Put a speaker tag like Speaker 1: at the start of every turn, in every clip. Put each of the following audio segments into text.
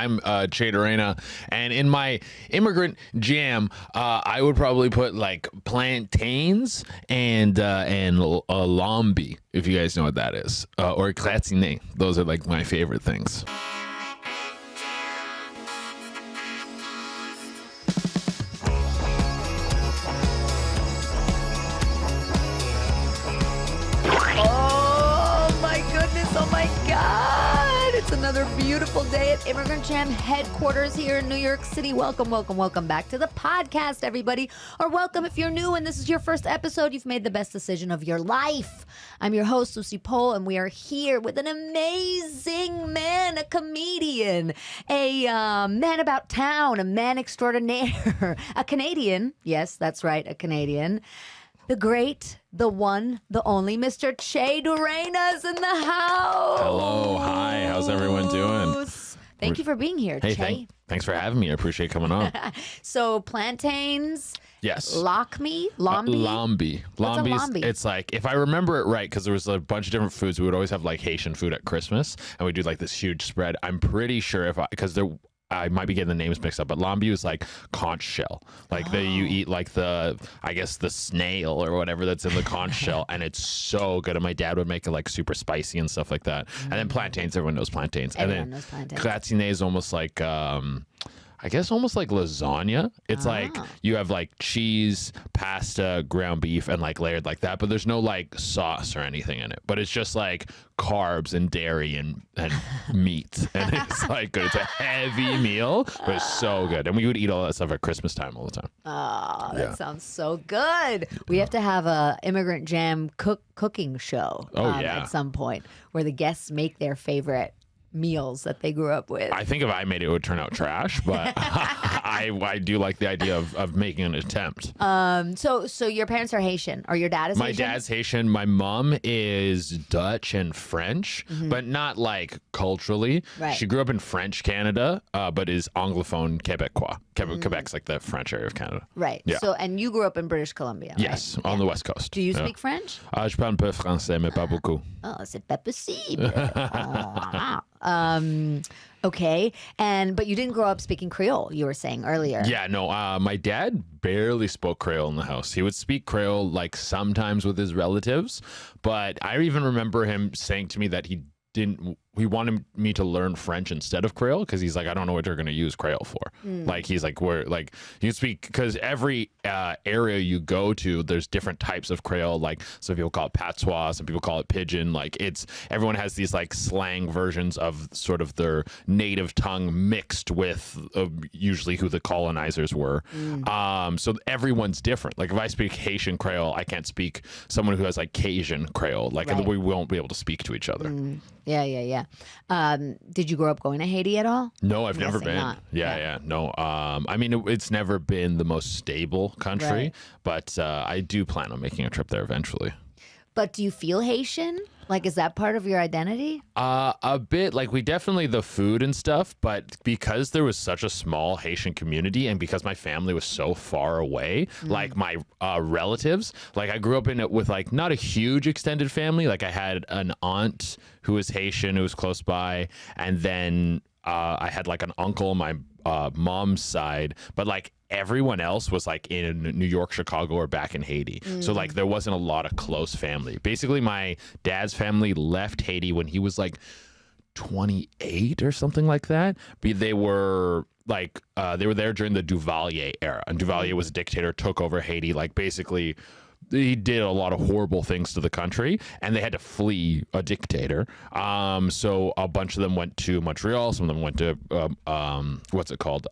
Speaker 1: I'm Che Durena, and in my immigrant jam, I would probably put like plantains and lambi, if you guys know what that is, or gratine. Those are like my favorite things.
Speaker 2: Another beautiful day at Immigrant Jam headquarters here in New York City. Welcome back to the podcast, everybody. Or welcome if you're new and this is your first episode. You've made the best decision of your life. I'm your host, Lucy Pohl, and we are here with an amazing man, a comedian, a man about town, a man extraordinaire, a Canadian. Yes, that's right, a Canadian. The great, the one, the only, Mr. Che Durena's in the house.
Speaker 1: Hello, hi, how's everyone doing?
Speaker 2: Thank you for being here,
Speaker 1: hey,
Speaker 2: Che.
Speaker 1: Thanks for having me. I appreciate coming on.
Speaker 2: So plantains.
Speaker 1: Yes.
Speaker 2: Lambi.
Speaker 1: Lambi.
Speaker 2: What's a lambi?
Speaker 1: It's like, if I remember it right, because there was a bunch of different foods, we would always have like Haitian food at Christmas, and we do like this huge spread. I'm pretty sure I might be getting the names mixed up, but lambi is like conch shell. Like you eat like the snail or whatever that's in the conch shell, and it's so good. And my dad would make it like super spicy and stuff like that. And then plantains, everyone knows plantains.
Speaker 2: Everyone knows plantains.
Speaker 1: Gratine is almost like I guess almost like lasagna. It's like you have like cheese, pasta, ground beef, and like layered like that, but there's no like sauce or anything in it. But it's just like carbs and dairy and meat. And it's like good. It's a heavy meal, but it's so good. And we would eat all that stuff at Christmas time all the time.
Speaker 2: Oh, that sounds so good. We have to have a Immigrant Jam cooking show at some point where the guests make their favorite meals that they grew up with.
Speaker 1: I think if I made it, it would turn out trash, but I do like the idea of making an attempt.
Speaker 2: So your parents are Haitian, or your dad is Haitian?
Speaker 1: My dad's Haitian. My mom is Dutch and French, but not like culturally.
Speaker 2: Right.
Speaker 1: She grew up in French Canada, but is Anglophone Quebecois. Quebec's like the French area of Canada.
Speaker 2: Right.
Speaker 1: Yeah.
Speaker 2: So, and you grew up in British Columbia, right?
Speaker 1: Yes, on the West Coast.
Speaker 2: Do you speak French?
Speaker 1: Je parle un peu français, mais pas beaucoup.
Speaker 2: Oh, c'est pas possible. Okay. But you didn't grow up speaking Creole, you were saying earlier.
Speaker 1: Yeah, no, my dad barely spoke Creole in the house. He would speak Creole like sometimes with his relatives, but I even remember him saying to me that he wanted me to learn French instead of Creole, because he's like, I don't know what you're going to use Creole for. Like, he's like, you speak, because every area you go to, there's different types of Creole. Like, some people call it patois, some people call it pidgin. Like, everyone has these like slang versions of sort of their native tongue mixed with usually who the colonizers were. So everyone's different. Like, if I speak Haitian Creole, I can't speak someone who has like Cajun Creole. Like, we won't be able to speak to each other.
Speaker 2: Yeah. Did you grow up going to Haiti at all?
Speaker 1: No, I've never been.
Speaker 2: Not.
Speaker 1: Yeah. No. I mean, it's never been the most stable country,
Speaker 2: Right.
Speaker 1: but I do plan on making a trip there eventually.
Speaker 2: But do you feel Haitian? Like, is that part of your identity?
Speaker 1: A bit. Like, we definitely, the food and stuff, but because there was such a small Haitian community and because my family was so far away, like my relatives, like I grew up in it with like not a huge extended family. Like, I had an aunt who was Haitian who was close by, and then I had like an uncle on my mom's side, but like everyone else was like in New York, Chicago, or back in Haiti. So like there wasn't a lot of close family. Basically, my dad's family left Haiti when he was like 28 or something like that. But they were like they were there during the Duvalier era, and Duvalier was a dictator, took over Haiti. Like, basically, he did a lot of horrible things to the country, and they had to flee a dictator. So a bunch of them went to Montreal. Some of them went to what's it called?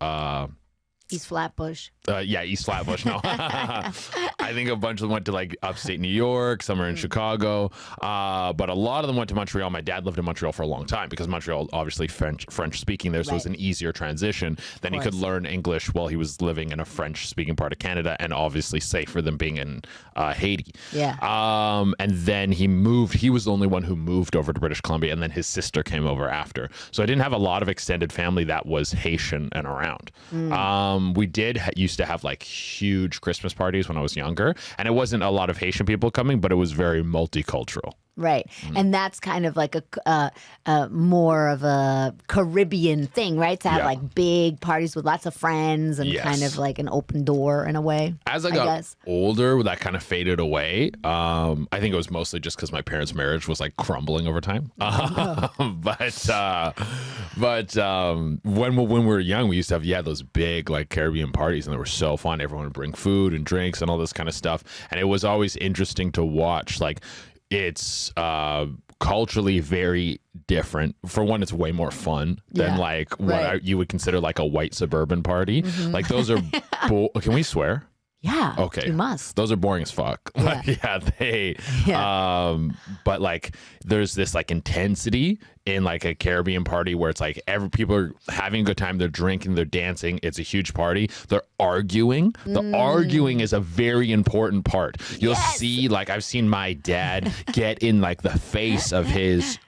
Speaker 2: East Flatbush.
Speaker 1: East Flatbush. No, I think a bunch of them went to like upstate New York. Some are in Chicago, but a lot of them went to Montreal. My dad lived in Montreal for a long time because Montreal, obviously French speaking there, so it was an easier transition. Then he could learn English while he was living in a French speaking part of Canada, and obviously safer than being in Haiti.
Speaker 2: Yeah.
Speaker 1: And then he moved. He was the only one who moved over to British Columbia, and then his sister came over after. So I didn't have a lot of extended family that was Haitian and around. We used to have like huge Christmas parties when I was younger, and it wasn't a lot of Haitian people coming, but it was very multicultural.
Speaker 2: Right. And that's kind of like a more of a Caribbean thing, right? To have like big parties with lots of friends and kind of like an open door in a way.
Speaker 1: As I got older, that kind of faded away. I think it was mostly just because my parents' marriage was like crumbling over time. But when we were young, we used to have those big like Caribbean parties, and they were so fun. Everyone would bring food and drinks and all this kind of stuff, and it was always interesting to watch. Like, it's culturally very different. For one, it's way more fun than like what you would consider like a white suburban party. Like, those are can we swear?
Speaker 2: Yeah.
Speaker 1: Okay.
Speaker 2: You must.
Speaker 1: Those are boring as fuck. But like, there's this like intensity in like a Caribbean party where it's like people are having a good time, they're drinking, they're dancing, it's a huge party, they're arguing. The arguing is a very important part. You'll see, like, I've seen my dad get in like the face of his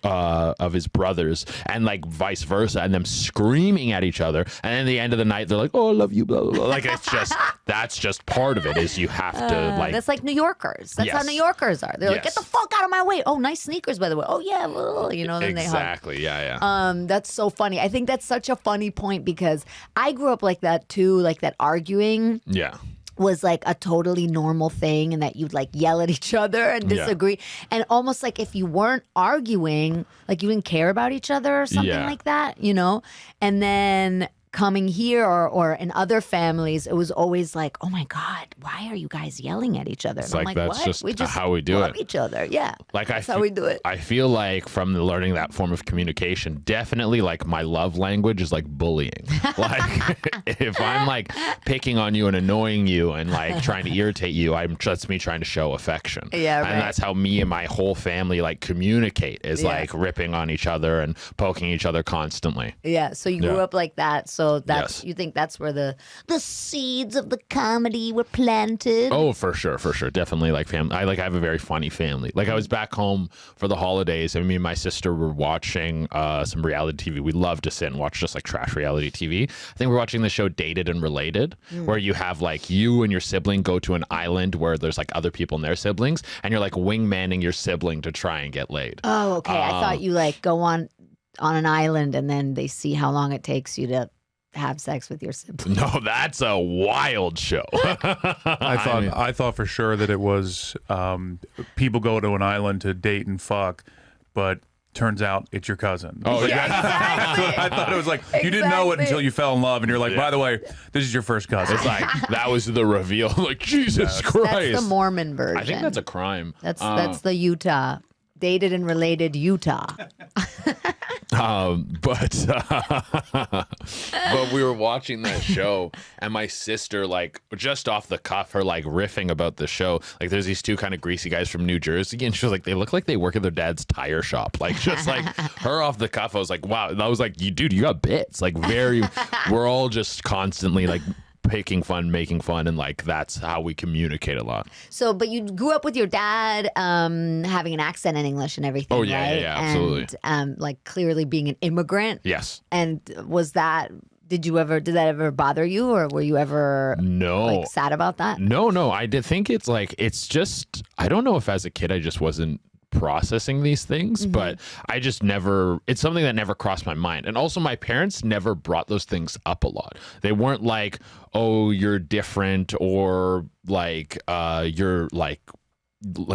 Speaker 1: brothers, and like vice versa, and them screaming at each other, and then at the end of the night they're like, oh, I love you, blah blah blah. Like, it's just that's just part of it, is you have to like,
Speaker 2: that's like New Yorkers. That's how New Yorkers are. They're like, get the fuck out of my way. Oh, nice sneakers, by the way. Oh yeah, you know, then they hug.
Speaker 1: Exactly. Yeah.
Speaker 2: That's so funny. I think that's such a funny point, because I grew up like that too, like that arguing.
Speaker 1: Yeah.
Speaker 2: Was like a totally normal thing, and that you'd like yell at each other and disagree. And almost like if you weren't arguing, like you didn't care about each other or something like that, you know? And then coming here or in other families, it was always like, oh my God, why are you guys yelling at each other? And
Speaker 1: it's
Speaker 2: I'm
Speaker 1: like,
Speaker 2: like,
Speaker 1: that's
Speaker 2: what?
Speaker 1: just how we do
Speaker 2: love
Speaker 1: it.
Speaker 2: each other. Yeah.
Speaker 1: Like,
Speaker 2: that's how we do it.
Speaker 1: I feel like from learning that form of communication, definitely like my love language is like bullying. Like, if I'm like picking on you and annoying you and like trying to irritate you, that's me trying to show affection.
Speaker 2: Yeah, right.
Speaker 1: And that's how me and my whole family like communicate, is like ripping on each other and poking each other constantly.
Speaker 2: Yeah. So you grew up like that. So that's you think that's where the seeds of the comedy were planted?
Speaker 1: Oh, for sure. Definitely like family. I have a very funny family. Like, I was back home for the holidays, and me and my sister were watching some reality TV. We love to sit and watch just like trash reality TV. I think we're watching the show Dated and Related, where you have like you and your sibling go to an island where there's like other people and their siblings, and you're like wingmanning your sibling to try and get laid.
Speaker 2: Oh, okay. I thought you like go on an island and then they see how long it takes you to have sex with your sibling.
Speaker 1: No, that's a wild show.
Speaker 3: I thought for sure that it was people go to an island to date and fuck, but turns out it's your cousin.
Speaker 1: Oh, yeah.
Speaker 2: Exactly.
Speaker 3: I thought it was like, you didn't know it until you fell in love, and you're like, by the way, this is your first cousin.
Speaker 1: It's like, that was the reveal. Like, Jesus Christ.
Speaker 2: That's the Mormon version.
Speaker 1: I think that's a crime.
Speaker 2: That's the Utah. Dated and Related Utah.
Speaker 1: But we were watching that show, and my sister, like, just off the cuff, her like riffing about the show. Like, there's these two kind of greasy guys from New Jersey, and she was like, they look like they work at their dad's tire shop. Like, just like her off the cuff, I was like, wow. And I was like, you got bits. Like, we're all just constantly like making fun, and like that's how we communicate a lot.
Speaker 2: So, but you grew up with your dad having an accent in English and everything.
Speaker 1: Oh yeah,
Speaker 2: right?
Speaker 1: yeah, absolutely.
Speaker 2: And like clearly being an immigrant.
Speaker 1: Yes.
Speaker 2: And did that ever bother you, or were you ever like sad about that?
Speaker 1: No. I did think it's just, I don't know if as a kid I just wasn't processing these things, but I just it's something that never crossed my mind. And also, my parents never brought those things up a lot. They weren't like, oh, you're different, or like you're like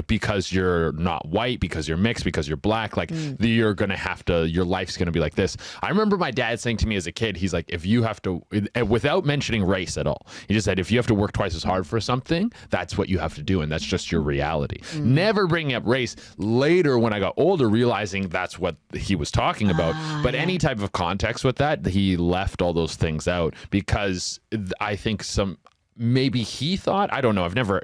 Speaker 1: because you're not white, because you're mixed, because you're black, like you're gonna have to, your life's gonna be like this. I remember my dad saying to me as a kid, he's like, if you have to, without mentioning race at all, he just said, if you have to work twice as hard for something, that's what you have to do, and that's just your reality. Never bringing up race. Later, when I got older, realizing that's what he was talking about, but any type of context with that, he left all those things out, because I think maybe he thought, I don't know, I've never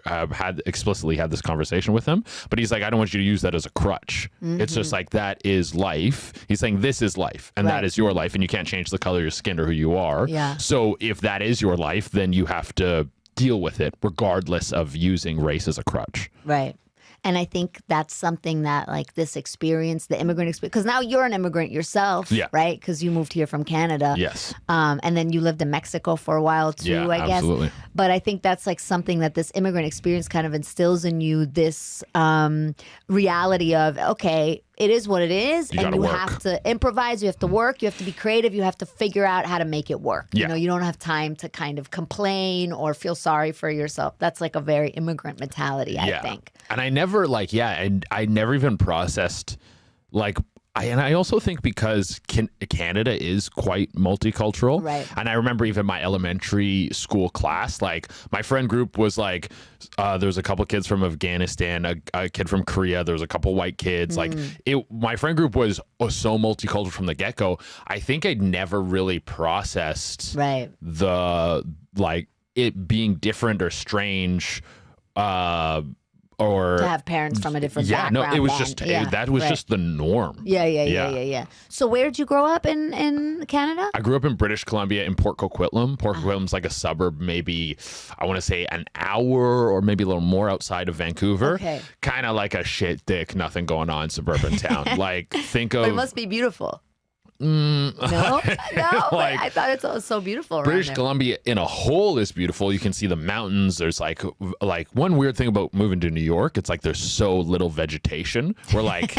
Speaker 1: explicitly had this conversation with him, but he's like, I don't want you to use that as a crutch. It's just like, that is life. He's saying this is life, and that is your life, and you can't change the color of your skin or who you are.
Speaker 2: Yeah.
Speaker 1: So if that is your life, then you have to deal with it regardless of using race as a crutch.
Speaker 2: Right. And I think that's something that like this experience, the immigrant experience, because now you're an immigrant yourself, right? Because you moved here from Canada.
Speaker 1: Yes.
Speaker 2: And then you lived in Mexico for a while too, I guess.
Speaker 1: Absolutely.
Speaker 2: But I think that's like something that this immigrant experience kind of instills in you, this reality of, okay, it is what it is, and you have to improvise, you have to work, you have to be creative, you have to figure out how to make it work. You know, you don't have time to kind of complain or feel sorry for yourself. That's like a very immigrant mentality, I think.
Speaker 1: And I never and I never even processed like and I also think because Canada is quite multicultural.
Speaker 2: Right.
Speaker 1: And I remember even my elementary school class, like my friend group was like, there was a couple kids from Afghanistan, a kid from Korea, there was a couple white kids. Like my friend group was so multicultural from the get-go. I think I'd never really processed the like it being different or strange, or
Speaker 2: to have parents from a different background.
Speaker 1: No, it was just that was just the norm.
Speaker 2: Yeah. So where'd you grow up in Canada?
Speaker 1: I grew up in British Columbia in Port Coquitlam. Port Coquitlam's like a suburb, maybe I want to say an hour or maybe a little more outside of Vancouver.
Speaker 2: Okay.
Speaker 1: Kind of like a shit dick, nothing going on suburban town. Like think of.
Speaker 2: But it must be beautiful. No, like, I thought it's so beautiful.
Speaker 1: British Columbia in a whole is beautiful. You can see the mountains. There's like one weird thing about moving to New York. It's like there's so little vegetation. We're like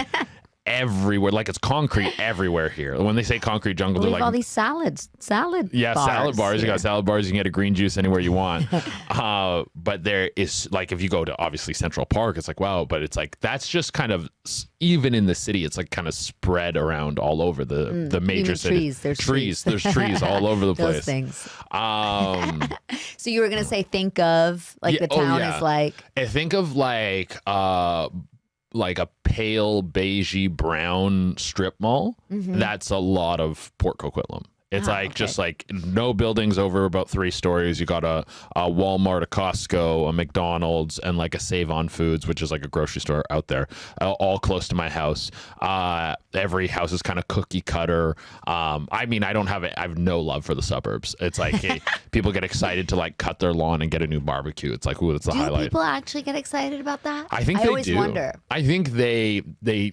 Speaker 1: everywhere, like it's concrete everywhere here. When they say concrete jungle, they're like
Speaker 2: all these salad bars.
Speaker 1: Salad bars. You got salad bars. You can get a green juice anywhere you want. But there is like if you go to obviously Central Park, it's like wow. But it's like that's just kind of even in the city, it's like kind of spread around all over the major cities.
Speaker 2: There's trees.
Speaker 1: There's trees all over the place.
Speaker 2: Those things. So you were gonna say think of like the town is like.
Speaker 1: I think of like a pale beigey brown strip mall. That's a lot of Port Coquitlam. It's just like no buildings over about 3 stories. You got a Walmart, a Costco, a McDonald's, and like a Save On Foods, which is like a grocery store out there, all close to my house. Every house is kind of cookie cutter. I mean, I have no love for the suburbs. It's like people get excited to like cut their lawn and get a new barbecue. It's like, ooh, that's the highlight.
Speaker 2: Do people actually get excited about that?
Speaker 1: I think
Speaker 2: I
Speaker 1: they
Speaker 2: always
Speaker 1: do.
Speaker 2: wonder.
Speaker 1: I think they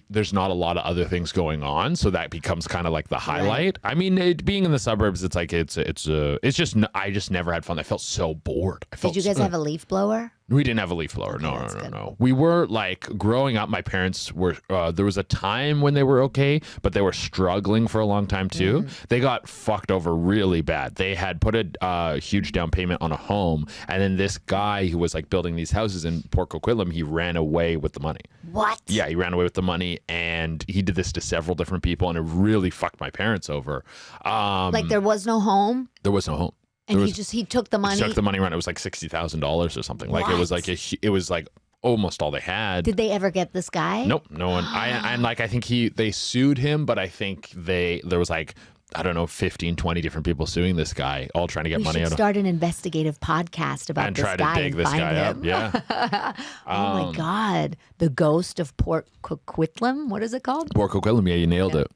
Speaker 1: there's not a lot of other things going on, so that becomes kind of like the highlight. Right. I mean, being in the suburbs, it's like it's just I just never had fun. I felt so bored.
Speaker 2: Did you guys have a leaf blower?
Speaker 1: We didn't have a leaf blower. Okay, no. We were like growing up. My parents were. There was a time when they were okay, but they were struggling for a long time too. They got fucked over really bad. They had put a huge down payment on a home, and then this guy who was like building these houses in Port Coquitlam, he ran away with the money.
Speaker 2: What?
Speaker 1: Yeah, he ran away with the money, and he did this to several different people, and it really fucked my parents over.
Speaker 2: Like there was no home.
Speaker 1: There was no home.
Speaker 2: And he took the money.
Speaker 1: He took the money around. It was like $60,000 or something. Like it was like almost all they had.
Speaker 2: Did they ever get this guy?
Speaker 1: Nope, no one. I think they sued him, but I think there was like I don't know 15, 20 different people suing this guy, all trying to get money out of him.
Speaker 2: Start an investigative podcast about this guy and
Speaker 1: try to dig this guy up.
Speaker 2: Yeah. Oh my God, the ghost of Port Coquitlam. What is it called?
Speaker 1: Port Coquitlam. Yeah, you nailed it.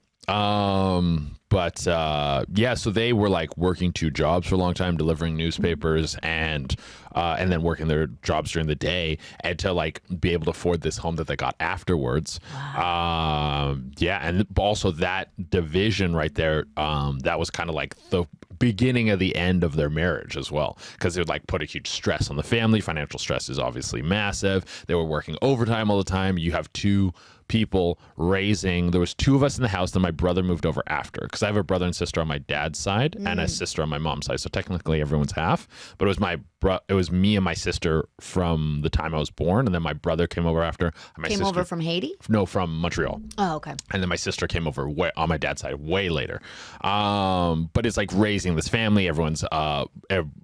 Speaker 1: But so they were like working 2 jobs for a long time, delivering newspapers and then working their jobs during the day, and to like be able to afford this home that they got afterwards. Wow. And also that division right there, that was kind of like the beginning of the end of their marriage as well, because it would like put a huge stress on the family. Financial stress is obviously massive. They were working overtime all the time. You have 2 people raising. There was 2 of us in the house. Then my brother moved over after, because I have a brother and sister on my dad's side and a sister on my mom's side. So technically everyone's half. But it was me and my sister from the time I was born, and then my brother came over after.
Speaker 2: Came over from Haiti?
Speaker 1: No, from Montreal.
Speaker 2: Oh, okay.
Speaker 1: And then my sister came over on my dad's side way later. But it's like raising this family. Everyone's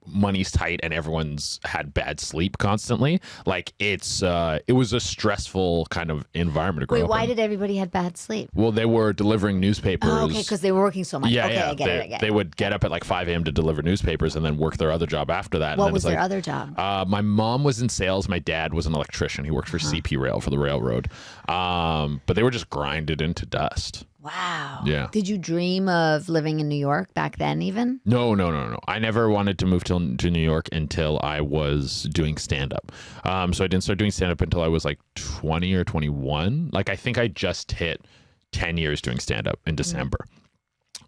Speaker 1: money's tight, and everyone's had bad sleep constantly. Like it was a stressful kind of environment to grow up in.
Speaker 2: Why did everybody have bad sleep?
Speaker 1: Well, they were delivering newspapers.
Speaker 2: Oh, okay, because they were working so much.
Speaker 1: Yeah,
Speaker 2: I get it.
Speaker 1: They would get up at like 5 a.m. to deliver newspapers and then work their other job after that.
Speaker 2: What was their other job?
Speaker 1: My mom was in sales. My dad was an electrician. He worked for CP Rail for the railroad. But they were just grinded into dust.
Speaker 2: Wow.
Speaker 1: Yeah.
Speaker 2: Did you dream of living in New York back then even?
Speaker 1: No. I never wanted to move to New York until I was doing stand-up. So I didn't start doing stand-up until I was like 20 or 21. Like, I think I just hit 10 years doing stand-up in December.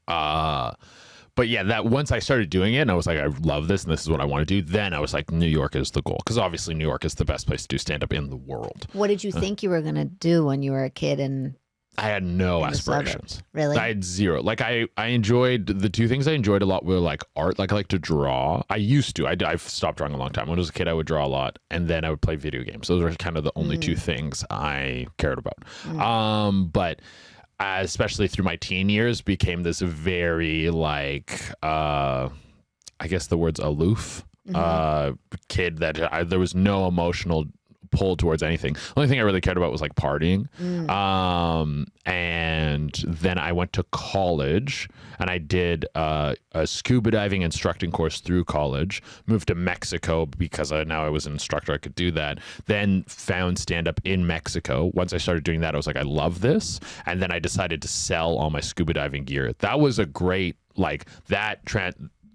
Speaker 1: But yeah, that once I started doing it and I was like, I love this and this is what I want to do, then I was like, New York is the goal. Because obviously New York is the best place to do stand-up in the world.
Speaker 2: What did you think you were going to do when you were a kid? And
Speaker 1: I had no aspirations.
Speaker 2: Really?
Speaker 1: I had zero. Like, I enjoyed, the two things I enjoyed a lot were like art. Like, I like to draw. I used to. I've stopped drawing a long time. When I was a kid, I would draw a lot. And then I would play video games. Those were kind of the only two things I cared about. But especially through my teen years, became this very like, I guess the word's aloof kid that there was no emotional pull towards anything. The only thing I really cared about was like partying. And then I went to college and I did a scuba diving instructing course through college, moved to Mexico because now I was an instructor, I could do that. Then found stand-up in Mexico. Once I started doing that, I was like, I love this. And then I decided to sell all my scuba diving gear. That was a great, like, that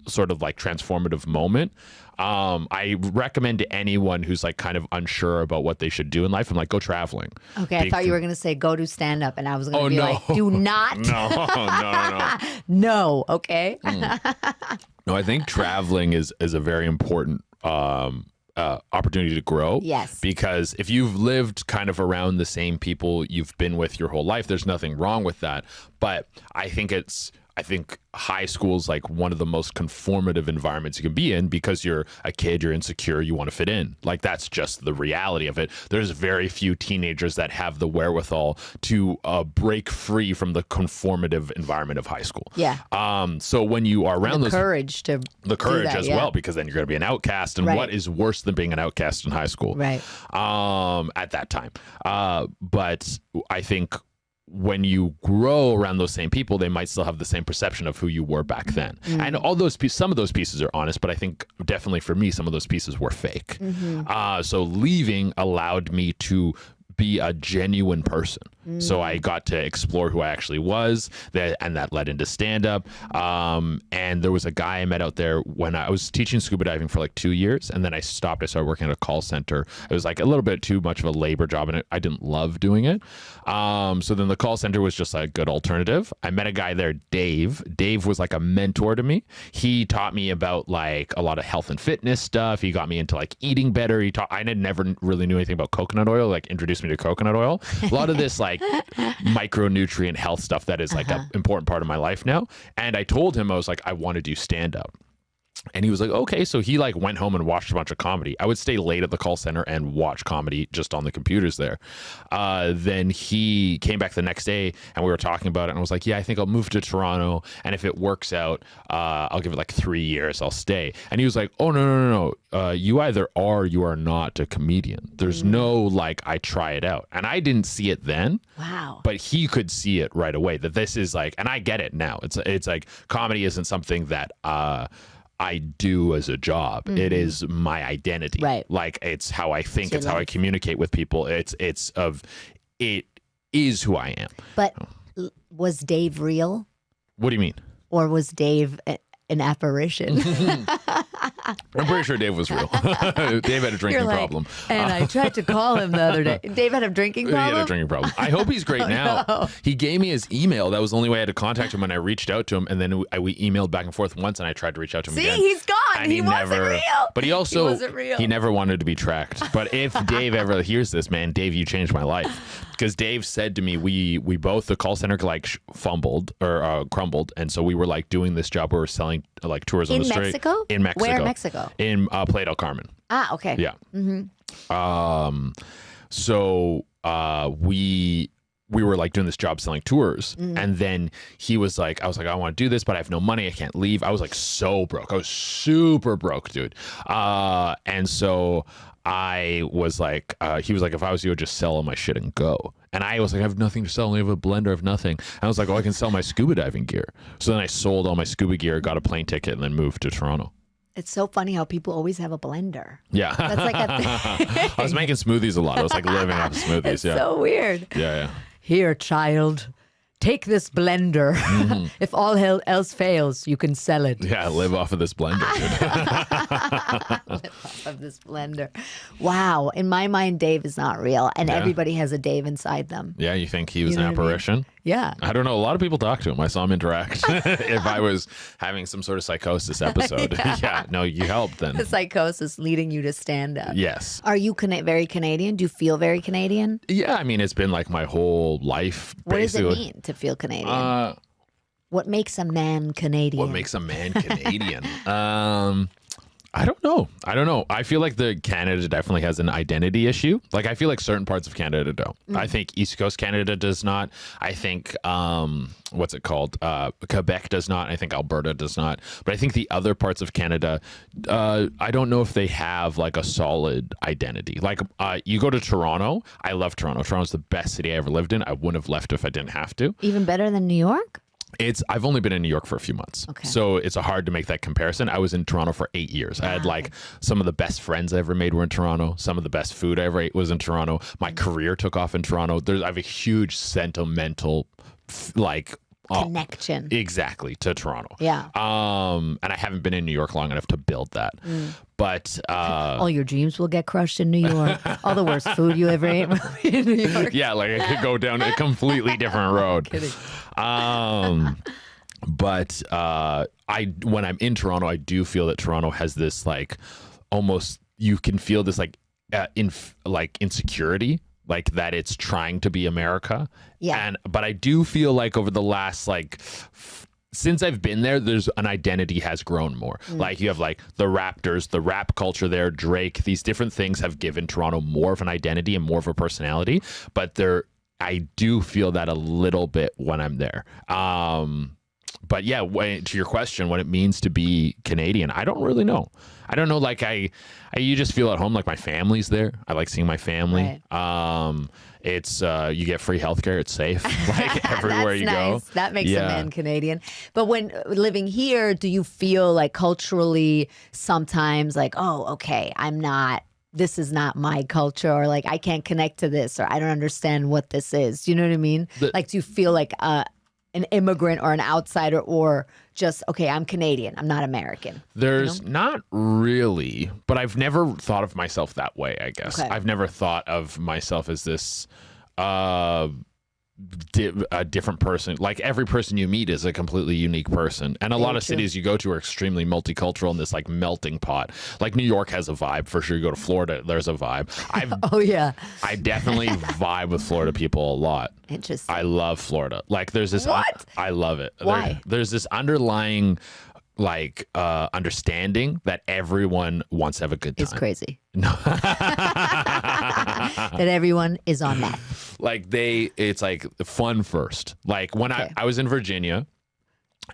Speaker 1: sort of like transformative moment. I recommend to anyone who's like kind of unsure about what they should do in life. I'm like, go traveling.
Speaker 2: Okay, I thought you were going to say go do stand up, and I was going to be like, do not.
Speaker 1: No.
Speaker 2: No. Okay.
Speaker 1: No, I think traveling is a very important opportunity to grow.
Speaker 2: Yes.
Speaker 1: Because if you've lived kind of around the same people you've been with your whole life, there's nothing wrong with that. But I think high school is like one of the most conformative environments you can be in because you're a kid, you're insecure, you want to fit in. Like, that's just the reality of it. There's very few teenagers that have the wherewithal to break free from the conformative environment of high school.
Speaker 2: Yeah.
Speaker 1: So when you are around
Speaker 2: the courage
Speaker 1: as well, because then you're going to be an outcast. And what is worse than being an outcast in high school?
Speaker 2: Right.
Speaker 1: At that time. But I think when you grow around those same people, they might still have the same perception of who you were back then. And some of those pieces are honest, but I think definitely for me, some of those pieces were fake. So leaving allowed me to be a genuine person. So I got to explore who I actually was, and that led into stand-up. And there was a guy I met out there when I was teaching scuba diving for like 2 years, and then I stopped. I started working at a call center. It was like a little bit too much of a labor job, and I didn't love doing it. So then the call center was just like a good alternative. I met a guy there, Dave. Dave was like a mentor to me. He taught me about like a lot of health and fitness stuff. He got me into like eating better. I never really knew anything about coconut oil, like introduced me to coconut oil. A lot of this like micronutrient health stuff that is like an important part of my life now. And I told him, I was like, I want to do stand-up. And he was like, okay. So he like went home and watched a bunch of comedy. I would stay late at the call center and watch comedy just on the computers there. Then he came back the next day and we were talking about it. And I was like, yeah, I think I'll move to Toronto. And if it works out, I'll give it like 3 years. I'll stay. And he was like, oh, no. You either are or you are not a comedian. There's no like, I try it out. And I didn't see it then.
Speaker 2: Wow.
Speaker 1: But he could see it right away that this is like, and I get it now. It's like comedy isn't something that I do as a job. It is my identity.
Speaker 2: Right.
Speaker 1: Like, it's how I think, it's how I communicate with people. It is who I am.
Speaker 2: But was Dave real?
Speaker 1: What do you mean?
Speaker 2: Or was Dave an apparition?
Speaker 1: I'm pretty sure Dave was real. Dave had a drinking problem.
Speaker 2: And I tried to call him the other day. Dave had a drinking problem?
Speaker 1: He had a drinking problem. I hope he's great now. No. He gave me his email. That was the only way I had to contact him when I reached out to him. And then we emailed back and forth once, and I tried to reach out to him again.
Speaker 2: See, he's gone.
Speaker 1: And
Speaker 2: he wasn't real.
Speaker 1: But he never wanted to be tracked. But if Dave ever hears this, man, Dave, you changed my life. Because Dave said to me, we both, the call center like fumbled or crumbled. And so we were like doing this job where we're selling like tours on the street. In Mexico?
Speaker 2: Where in Mexico?
Speaker 1: In Playa del Carmen.
Speaker 2: Ah, okay.
Speaker 1: Yeah. So we were like doing this job selling tours. And then he was like, I was like, I want to do this, but I have no money. I can't leave. I was like so broke. I was super broke, dude. And so I was like, he was like, if I was you, I'd just sell all my shit and go. And I was like, I have nothing to sell. I have a blender, I have nothing. And I was like, oh, I can sell my scuba diving gear. So then I sold all my scuba gear, got a plane ticket, and then moved to Toronto.
Speaker 2: It's so funny how people always have a blender.
Speaker 1: Yeah.
Speaker 2: That's like a thing.
Speaker 1: I was making smoothies a lot. I was like living off smoothies.
Speaker 2: It's so weird.
Speaker 1: Yeah.
Speaker 2: Here, child. take this blender. If all hell else fails, you can sell it.
Speaker 1: Yeah, live off of this blender, dude.
Speaker 2: Live off of this blender. Wow. In my mind, Dave is not real. And everybody has a Dave inside them.
Speaker 1: Yeah, you think he was
Speaker 2: You know
Speaker 1: an
Speaker 2: what I mean?
Speaker 1: apparition?
Speaker 2: Yeah.
Speaker 1: I don't know. A lot of people talk to him. I saw him interact. If I was having some sort of psychosis episode. Yeah, no, you helped then.
Speaker 2: The psychosis leading you to stand up.
Speaker 1: Yes.
Speaker 2: Are you very Canadian? Do you feel very Canadian?
Speaker 1: Yeah, I mean, it's been like my whole life.
Speaker 2: What does
Speaker 1: basically.
Speaker 2: it mean to feel Canadian? What makes a man Canadian?
Speaker 1: What makes a man Canadian? I don't know. I feel like Canada definitely has an identity issue. Like, I feel like certain parts of Canada don't. I think East Coast Canada does not. I think, what's it called? Quebec does not. I think Alberta does not. But I think the other parts of Canada, I don't know if they have like a solid identity. Like, you go to Toronto. I love Toronto. Toronto's the best city I ever lived in. I wouldn't have left if I didn't have to.
Speaker 2: Even better than New York?
Speaker 1: I've only been in New York for a few months.
Speaker 2: Okay.
Speaker 1: So it's hard to make that comparison. I was in Toronto for 8 years. I had like some of the best friends I ever made were in Toronto. Some of the best food I ever ate was in Toronto. My career took off in Toronto. I have a huge sentimental
Speaker 2: Connection.
Speaker 1: Exactly, to Toronto.
Speaker 2: Yeah.
Speaker 1: And I haven't been in New York long enough to build that. But
Speaker 2: all your dreams will get crushed in New York. All the worst food you ever ate in New York.
Speaker 1: yeah, like I could go down a completely different road.
Speaker 2: Kidding.
Speaker 1: But when I'm in Toronto, I do feel that Toronto has this like almost you can feel this like insecurity, like that it's trying to be America.
Speaker 2: Yeah.
Speaker 1: But I do feel like over the last since I've been there, there's an identity has grown more. Like you have like the Raptors, the rap culture there, Drake, these different things have given Toronto more of an identity and more of a personality. But I do feel that a little bit when I'm there. But yeah, to your question, what it means to be Canadian, I don't really know. I don't know. Like you just feel at home. Like my family's there. I like seeing my family.
Speaker 2: Right.
Speaker 1: It's you get free healthcare. It's safe. Like everywhere you go.
Speaker 2: That makes a man Canadian. But when living here, do you feel like culturally sometimes like, oh, okay, this is not my culture, or like I can't connect to this, or I don't understand what this is. Do you know what I mean? Like, do you feel like an immigrant or an outsider, or just, okay, I'm Canadian, I'm not American?
Speaker 1: There's not really, but I've never thought of myself that way, I guess.
Speaker 2: Okay.
Speaker 1: I've never thought of myself as this a different person. Like every person you meet is a completely unique person, and a lot of cities you go to are extremely multicultural in this like melting pot. Like New York has a vibe for sure. You go to Florida, there's a vibe.
Speaker 2: Oh yeah,
Speaker 1: I definitely vibe with Florida people a lot.
Speaker 2: Interesting.
Speaker 1: I love Florida. Like there's this I love it.
Speaker 2: Why?
Speaker 1: There's this underlying understanding that everyone wants to have a good time.
Speaker 2: It's crazy.
Speaker 1: No.
Speaker 2: That everyone is on that.
Speaker 1: Like it's like fun first. Like when I was in Virginia,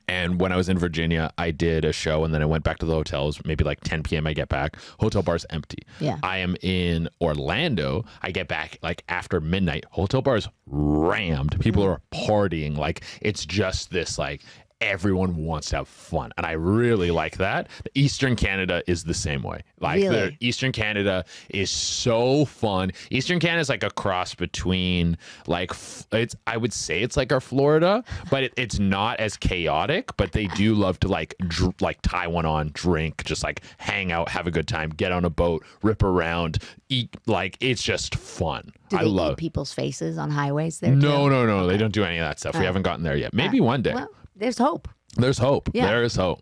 Speaker 1: and when I was in Virginia, I did a show and then I went back to the hotels, maybe like 10 p.m. I get back, hotel bar's empty.
Speaker 2: Yeah.
Speaker 1: I am in Orlando. I get back like after midnight, hotel bar's rammed. People are partying. Like it's just this like, everyone wants to have fun, and I really like that. Eastern Canada is the same way. Like
Speaker 2: really?
Speaker 1: Eastern Canada is so fun. Eastern Canada is like a cross between like I would say it's like our Florida, but it's not as chaotic. But they do love to like tie one on, drink, just like hang out, have a good time, get on a boat, rip around, eat. Like it's just fun.
Speaker 2: Do they eat people's faces on highways there?
Speaker 1: No. They don't do any of that stuff. We haven't gotten there yet. Maybe one day.
Speaker 2: Well, there's hope.
Speaker 1: There's hope.
Speaker 2: Yeah.
Speaker 1: There is hope.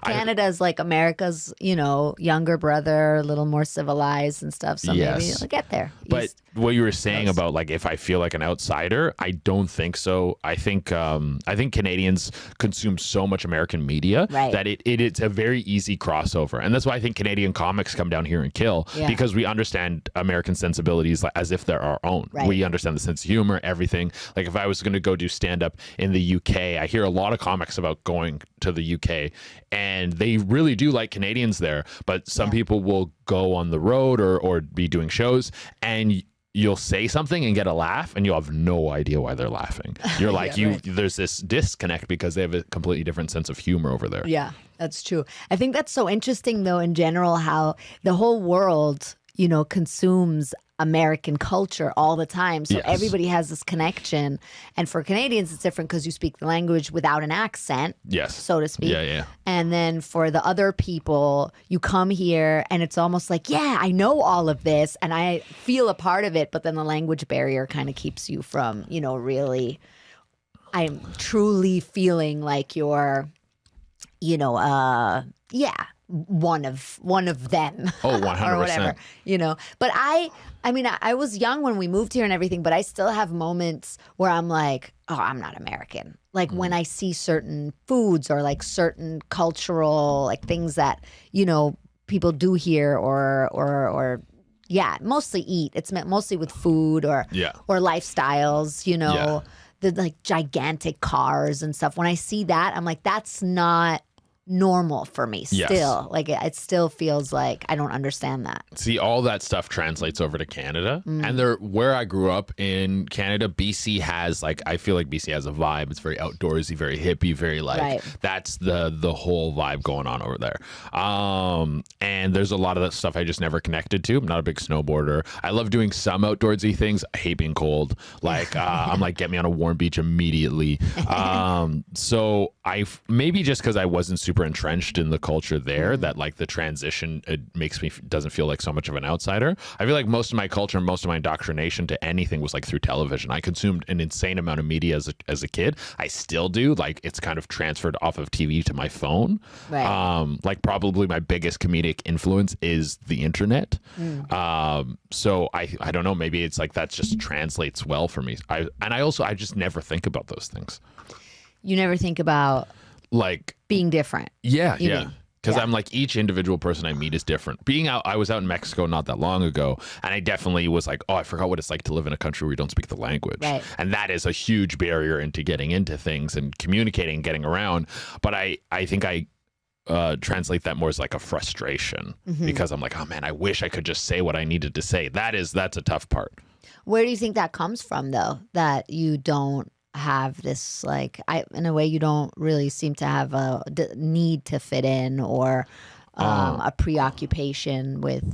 Speaker 2: Canada's like America's, younger brother, a little more civilized and stuff. So maybe it'll get there.
Speaker 1: But what you were saying about like if I feel like an outsider, I don't think so. I think Canadians consume so much American media that it's a very easy crossover, and that's why I think Canadian comics come down here and kill because we understand American sensibilities as if they're our own.
Speaker 2: Right.
Speaker 1: We understand the sense of humor, everything. Like if I was going to go do stand up in the UK. I hear a lot of comics about going to the UK, and they really do like Canadians there. But some people will go on the road or be doing shows, and you'll say something and get a laugh, and you'll have no idea why they're laughing. You're like, there's this disconnect because they have a completely different sense of humor over there. Yeah,
Speaker 2: that's true. I think that's so interesting, though, in general, how the whole world, consumes American culture all the time. So
Speaker 1: Yes.
Speaker 2: everybody has this connection. And for Canadians, it's different because you speak the language without an accent,
Speaker 1: Yes.
Speaker 2: so to speak.
Speaker 1: Yeah.
Speaker 2: And then for the other people, you come here and it's almost like, yeah, I know all of this and I feel a part of it. But then the language barrier kind of keeps you from, really, I'm truly feeling like you're, one of them.
Speaker 1: Oh, 100%.
Speaker 2: or whatever, But I was young when we moved here and everything, but I still have moments where I'm like, oh, I'm not American. Like when I see certain foods or like certain cultural like things that, people do here or mostly eat. It's mostly with food or lifestyles, the like gigantic cars and stuff. When I see that, I'm like, that's not normal for me still.
Speaker 1: Yes.
Speaker 2: Like it still feels like I don't understand that.
Speaker 1: See, all that stuff translates over to Canada. And where I grew up in Canada, BC has I feel like BC has a vibe. It's very outdoorsy, very hippie, very that's the whole vibe going on over there. And there's a lot of that stuff I just never connected to. I'm not a big snowboarder. I love doing some outdoorsy things. I hate being cold. I'm like, get me on a warm beach immediately. So maybe just because I wasn't super entrenched in the culture there, that like the transition, it doesn't feel like so much of an outsider. I feel like most of my culture and most of my indoctrination to anything was like through television. I consumed an insane amount of media as a kid. I still do. Like it's kind of transferred off of TV to my phone.
Speaker 2: Right.
Speaker 1: Like probably my biggest comedic influence is the internet. So I don't know, maybe it's like that just translates well for me. I just never think about those things.
Speaker 2: You never think about
Speaker 1: like
Speaker 2: being different.
Speaker 1: Yeah.
Speaker 2: mean?
Speaker 1: Because
Speaker 2: Yeah.
Speaker 1: I'm like, each individual person I meet is different. I was out in Mexico not that long ago, and I definitely was like, oh, I forgot what it's like to live in a country where you don't speak the language.
Speaker 2: Right.
Speaker 1: And that is a huge barrier into getting into things and communicating, getting around. But I think I translate that more as like a frustration because I'm like, oh man, I wish I could just say what I needed to say. That's a tough part.
Speaker 2: Where do you think that comes from, though? That you don't have this, in a way, you don't really seem to have a need to fit in or a preoccupation with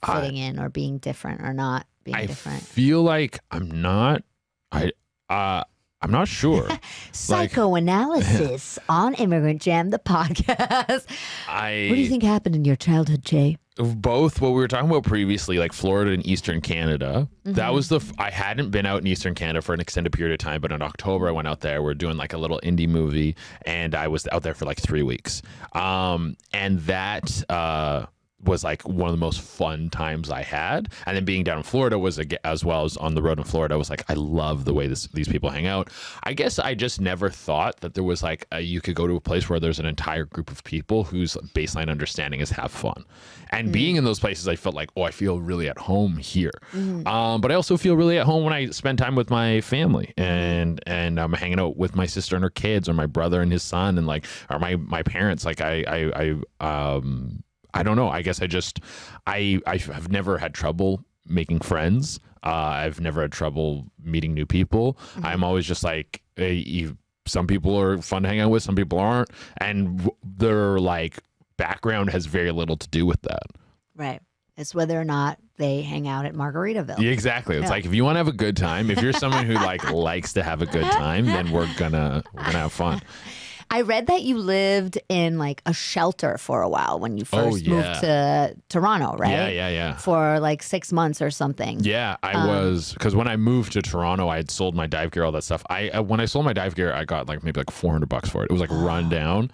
Speaker 2: fitting in or being different or not being different.
Speaker 1: I feel like I'm not. I'm not sure.
Speaker 2: Psychoanalysis on Immigrant Jam, the podcast. What do you think happened in your childhood, Jay?
Speaker 1: Both what we were talking about previously, like Florida and Eastern Canada. That was I hadn't been out in Eastern Canada for an extended period of time, but in October I went out there. We're doing like a little indie movie, and I was out there for like 3 weeks. And that was like one of the most fun times I had. And then being down in Florida was as well as on the road in Florida, I was like, I love the way these people hang out. I guess I just never thought that there was like you could go to a place where there's an entire group of people whose baseline understanding is have fun. And being in those places, I felt like, oh, I feel really at home here. But I also feel really at home when I spend time with my family and I'm hanging out with my sister and her kids, or my brother and his son, and like, or my parents. Like I don't know. I guess I've never had trouble making friends. I've never had trouble meeting new people. I'm always just like, some people are fun to hang out with, some people aren't. And their like background has very little to do with that.
Speaker 2: Right. It's whether or not they hang out at Margaritaville.
Speaker 1: Yeah, exactly. It's like, if you want to have a good time, if you're someone who like likes to have a good time, then we're gonna have fun.
Speaker 2: I read that you lived in like a shelter for a while when you first moved to Toronto, right?
Speaker 1: Yeah.
Speaker 2: For like 6 months or something.
Speaker 1: Yeah, I was, because when I moved to Toronto, I had sold my dive gear, all that stuff. When I sold my dive gear, I got like maybe like $400 for it. It was like run down.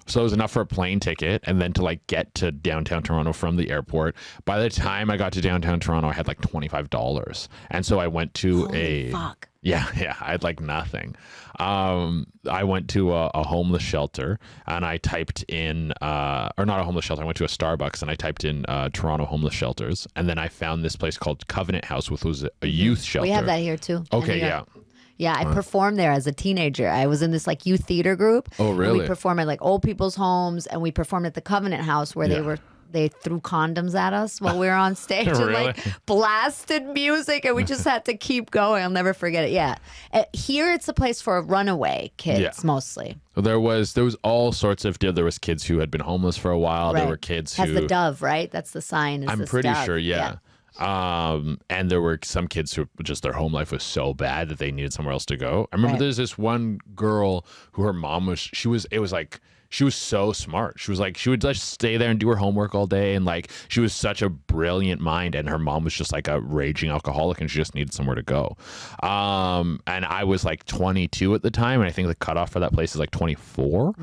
Speaker 1: So it was enough for a plane ticket, and then to like get to downtown Toronto from the airport. By the time I got to downtown Toronto, I had like $25. And so I went to
Speaker 2: Holy fuck.
Speaker 1: Yeah, I had like nothing. I went to a homeless shelter, and I typed in, or not a homeless shelter, I went to a Starbucks and I typed in Toronto homeless shelters. And then I found this place called Covenant House, which was a youth shelter.
Speaker 2: We have that here too.
Speaker 1: Okay, yeah.
Speaker 2: Yeah, I performed there as a teenager. I was in this like youth theater group.
Speaker 1: Oh, really?
Speaker 2: We performed at like old people's homes, and we performed at the Covenant House where they threw condoms at us while we were on stage and like blasted music, and we just had to keep going. I'll never forget it. Yeah, here it's a place for runaway kids mostly.
Speaker 1: So there was all sorts of. There was kids who had been homeless for a while.
Speaker 2: Right.
Speaker 1: There were kids
Speaker 2: Has
Speaker 1: who
Speaker 2: the dove, right? That's the sign.
Speaker 1: I'm pretty
Speaker 2: dove.
Speaker 1: sure. Yeah. And there were some kids who just their home life was so bad that they needed somewhere else to go. I remember there's this one girl who her mom was she was so smart. She was like, she would just stay there and do her homework all day. And like, she was such a brilliant mind. And her mom was just like a raging alcoholic and she just needed somewhere to go. And I was like 22 at the time. And I think the cutoff for that place is like 24.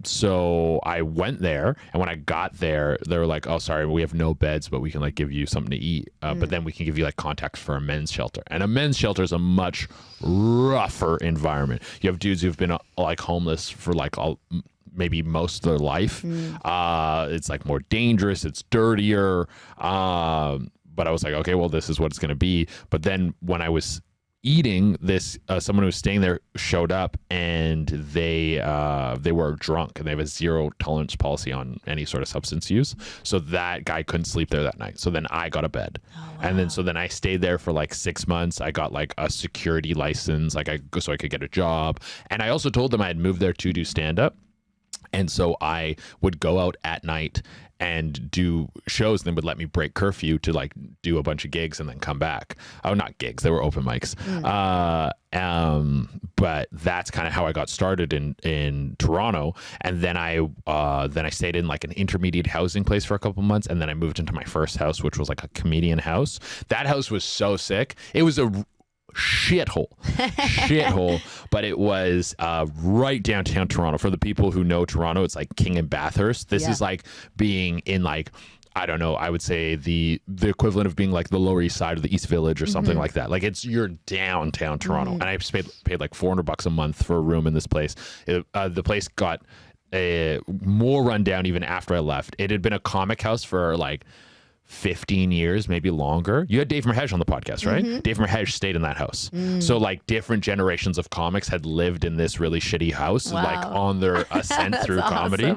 Speaker 1: So I went there. And when I got there, they were like, oh, sorry, we have no beds, but we can like give you something to eat. But then we can give you like contacts for a men's shelter. And a men's shelter is a much rougher environment. You have dudes who've been like homeless for like maybe most of their life. It's like more dangerous, it's dirtier, but I was like, okay, well, this is what it's going to be. But then when I was eating this, someone who was staying there showed up, and they were drunk, and they have a zero tolerance policy on any sort of substance use. So that guy couldn't sleep there that night. So then I got a bed. And then I stayed there for like 6 months. I got like a security license, so I could get a job. And I also told them I had moved there to do stand-up. And so I would go out at night and do shows, and they would let me break curfew to like do a bunch of gigs and then come back. Oh, not gigs, they were open mics. But that's kind of how I got started in Toronto. And then I stayed in like an intermediate housing place for a couple months, and then I moved into my first house, which was like a comedian house. That house was so sick. It was a shithole, but it was right downtown Toronto. For the people who know Toronto, it's like King and Bathurst. This is like being in like, I don't know, I would say the equivalent of being like the Lower East Side of the East Village or something like that. Like you're downtown Toronto. And I paid like $400 a month for a room in this place. The place got more run down even after I left. It had been a comic house for like 15 years, maybe longer. You had Dave Merhesh on the podcast, right? Dave Merhesh stayed in that house. So like different generations of comics had lived in this really shitty house, like on their ascent through comedy.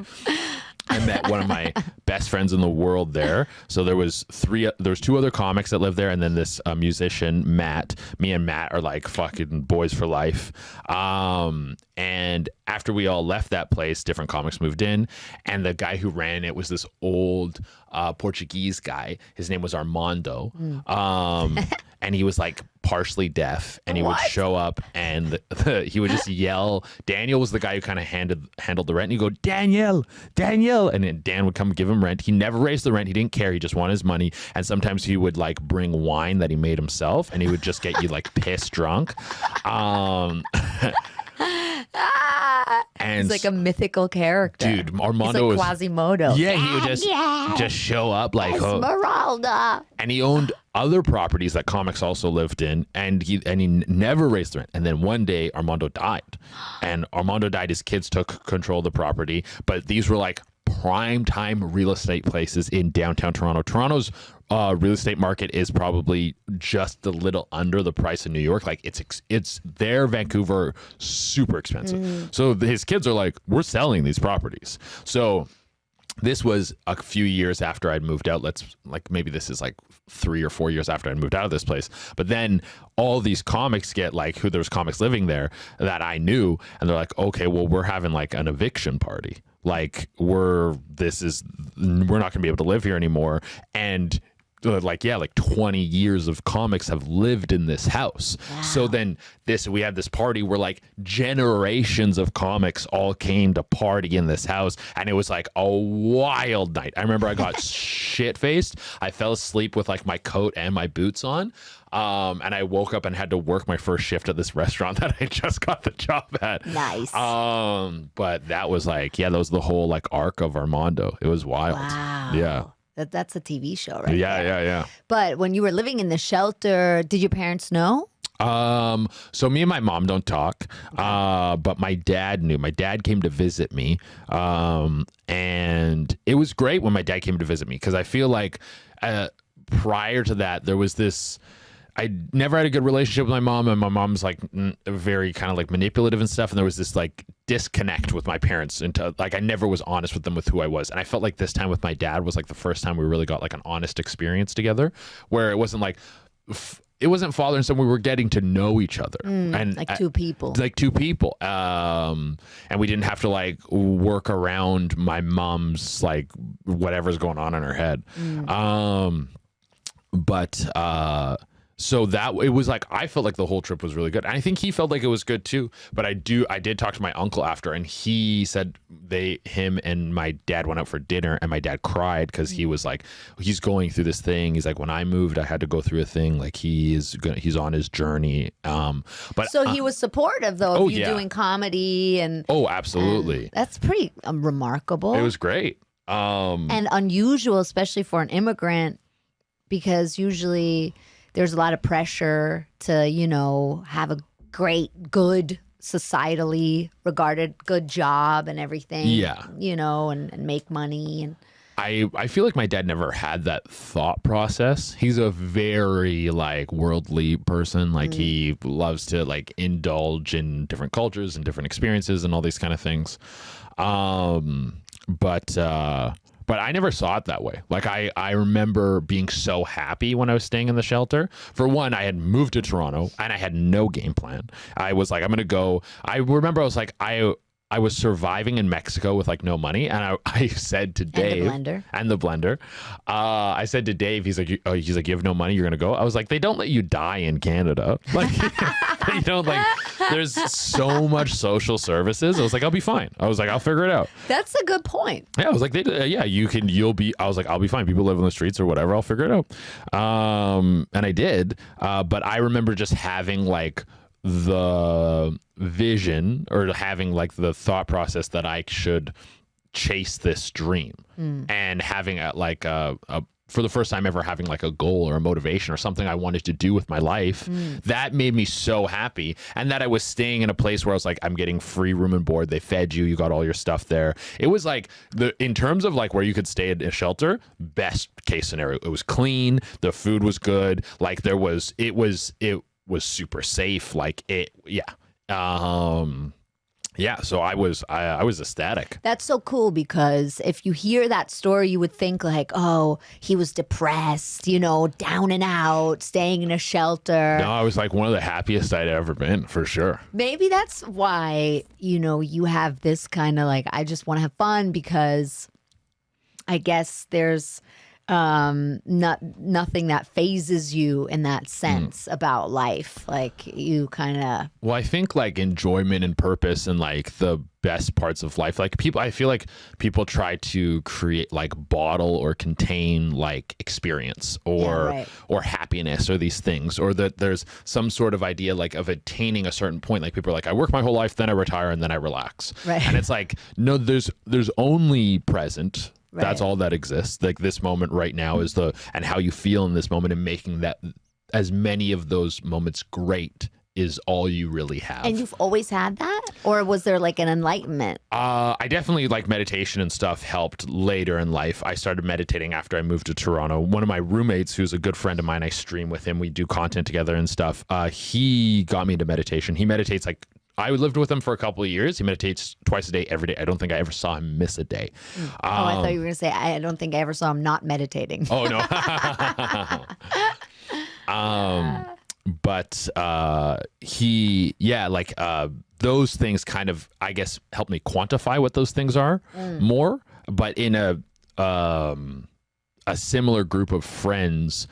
Speaker 1: I met one of my best friends in the world there. So there was two other comics that lived there, and then this musician, Matt. Me and Matt are like fucking boys for life. And after we all left that place, different comics moved in, and the guy who ran it was this old Portuguese guy. His name was Armando. And he was like partially deaf, and he would show up and he would just yell. Daniel was the guy who kind of handled the rent, and he'd go, Daniel, and then Dan would come give him rent. He never raised the rent. He didn't care. He just wanted his money. And sometimes he would like bring wine that he made himself, and he would just get you like piss drunk.
Speaker 2: And he's like a mythical character,
Speaker 1: dude. Armando
Speaker 2: he's like Quasimodo.
Speaker 1: Yeah, he would just show up like
Speaker 2: Esmeralda.
Speaker 1: And he owned other properties that comics also lived in, and he never raised the rent. And then one day Armando died, his kids took control of the property, but these were like prime time real estate places in downtown Toronto. Toronto's real estate market is probably just a little under the price of New York. Like it's there, Vancouver, super expensive. So his kids are like, we're selling these properties. So this was a few years after I'd moved out. Maybe this is like 3 or 4 years after I'd moved out of this place. But then all these comics get like, there was comics living there that I knew, and they're like, okay, well, we're having like an eviction party. Like we're not going to be able to live here anymore. And like 20 years of comics have lived in this house. Wow. So then we had this party where like generations of comics all came to party in this house, and it was like a wild night. I remember I got shit-faced. I fell asleep with like my coat and my boots on. And I woke up and had to work my first shift at this restaurant that I just got the job at.
Speaker 2: Nice.
Speaker 1: But that was like, that was the whole like arc of Armando. It was wild.
Speaker 2: Wow.
Speaker 1: Yeah.
Speaker 2: That's a TV show, right?
Speaker 1: Yeah.
Speaker 2: But when you were living in the shelter, did your parents know?
Speaker 1: So me and my mom don't talk, but my dad knew. My dad came to visit me, and it was great when my dad came to visit me, because I feel like prior to that, there was this... I never had a good relationship with my mom, and my mom's like very kind of like manipulative and stuff. And there was this like disconnect with my parents, into like I never was honest with them with who I was. And I felt like this time with my dad was like the first time we really got like an honest experience together, where it wasn't like it wasn't father and son. We were getting to know each other, and
Speaker 2: like two people,
Speaker 1: and we didn't have to like work around my mom's like whatever's going on in her head. but so that it was like I felt like the whole trip was really good. And I think he felt like it was good too. But I did talk to my uncle after, and he said him and my dad went out for dinner, and my dad cried because he was like, he's going through this thing. He's like, when I moved, I had to go through a thing. Like he's on his journey. But
Speaker 2: so he was supportive though of you doing comedy and
Speaker 1: absolutely.
Speaker 2: And that's pretty remarkable.
Speaker 1: It was great.
Speaker 2: And unusual, especially for an immigrant, because usually there's a lot of pressure to, have a good, societally regarded good job and everything.
Speaker 1: Yeah.
Speaker 2: And make money. And
Speaker 1: I feel like my dad never had that thought process. He's a very worldly person. He loves to indulge in different cultures and different experiences and all these kind of things. But I never saw it that way. I remember being so happy when I was staying in the shelter. For one, I had moved to Toronto and I had no game plan. I was like, I'm going to go. I remember I was like, I was surviving in Mexico with no money, and I said to Dave
Speaker 2: and the blender.
Speaker 1: I said to Dave, he's like, you have no money, you're gonna go. I was like, they don't let you die in Canada. You don't there's so much social services. I was like, I'll be fine. I was like, I'll figure it out.
Speaker 2: That's a good point.
Speaker 1: Yeah, I was like, you'll be. I was like, I'll be fine. People live on the streets or whatever. I'll figure it out. And I did. But I remember just having the vision or having the thought process that I should chase this dream and having for the first time ever having a goal or a motivation or something I wanted to do with my life. That made me so happy. And that I was staying in a place where I was like, I'm getting free room and board. They fed you got all your stuff there. It was in terms of where you could stay in a shelter, best case scenario. It was clean, the food was good, it was super safe. So I was ecstatic.
Speaker 2: That's so cool, because if you hear that story, you would think oh, he was depressed, down and out, staying in a shelter.
Speaker 1: No, I was one of the happiest I'd ever been, for sure.
Speaker 2: Maybe that's why, you have this kind of I just want to have fun, because I guess there's nothing that phases you in that sense about life. You kind of.
Speaker 1: Well, I think enjoyment and purpose and the best parts of life. I feel like people try to create bottle or contain experience or happiness or these things, or that there's some sort of idea of attaining a certain point. People are I work my whole life, then I retire, and then I relax.
Speaker 2: Right.
Speaker 1: And it's no, there's only present.
Speaker 2: Right.
Speaker 1: That's all that exists. This moment right now is and how you feel in this moment, and making that as many of those moments great is all you really have.
Speaker 2: And you've always had that? Or was there an enlightenment?
Speaker 1: I definitely meditation and stuff helped later in life. I started meditating after I moved to Toronto. One of my roommates, who's a good friend of mine, I stream with him. We do content together and stuff. He got me into meditation. He meditates I lived with him for a couple of years. He meditates twice a day, every day. I don't think I ever saw him miss a day.
Speaker 2: I thought you were going to say, I don't think I ever saw him not meditating.
Speaker 1: Oh, no. But those things kind of, I guess, help me quantify what those things are more. But in a similar group of friends,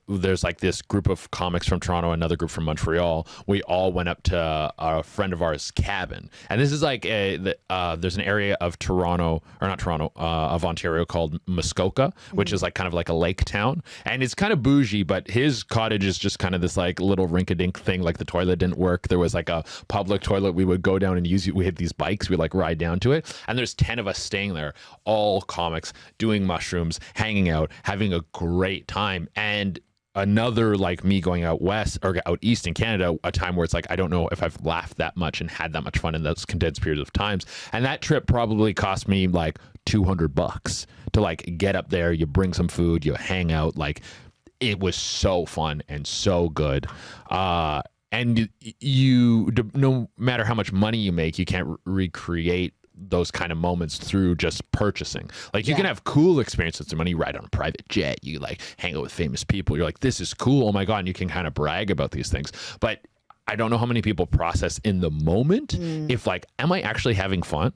Speaker 1: there's this group of comics from Toronto, another group from Montreal. We all went up to a friend of ours' cabin, and this is there's an area of of Ontario called Muskoka, which is kind of a lake town, and it's kind of bougie, but his cottage is just kind of this little rink-a-dink thing. The toilet didn't work. There was a public toilet we would go down and use. We had these bikes, we ride down to it, and there's 10 of us staying there, all comics, doing mushrooms, hanging out, having a great time. And another me going out west or out east in Canada, a time where it's I don't know if I've laughed that much and had that much fun in those condensed periods of times. And that trip probably cost me $200 to get up there. You bring some food, you hang out. It was so fun and so good. And you, no matter how much money you make, you can't recreate those kind of moments through just purchasing. You can have cool experiences with money. You ride on a private jet, you hang out with famous people, you're this is cool, oh my god, and you can kind of brag about these things. But I don't know how many people process in the moment if am I actually having fun?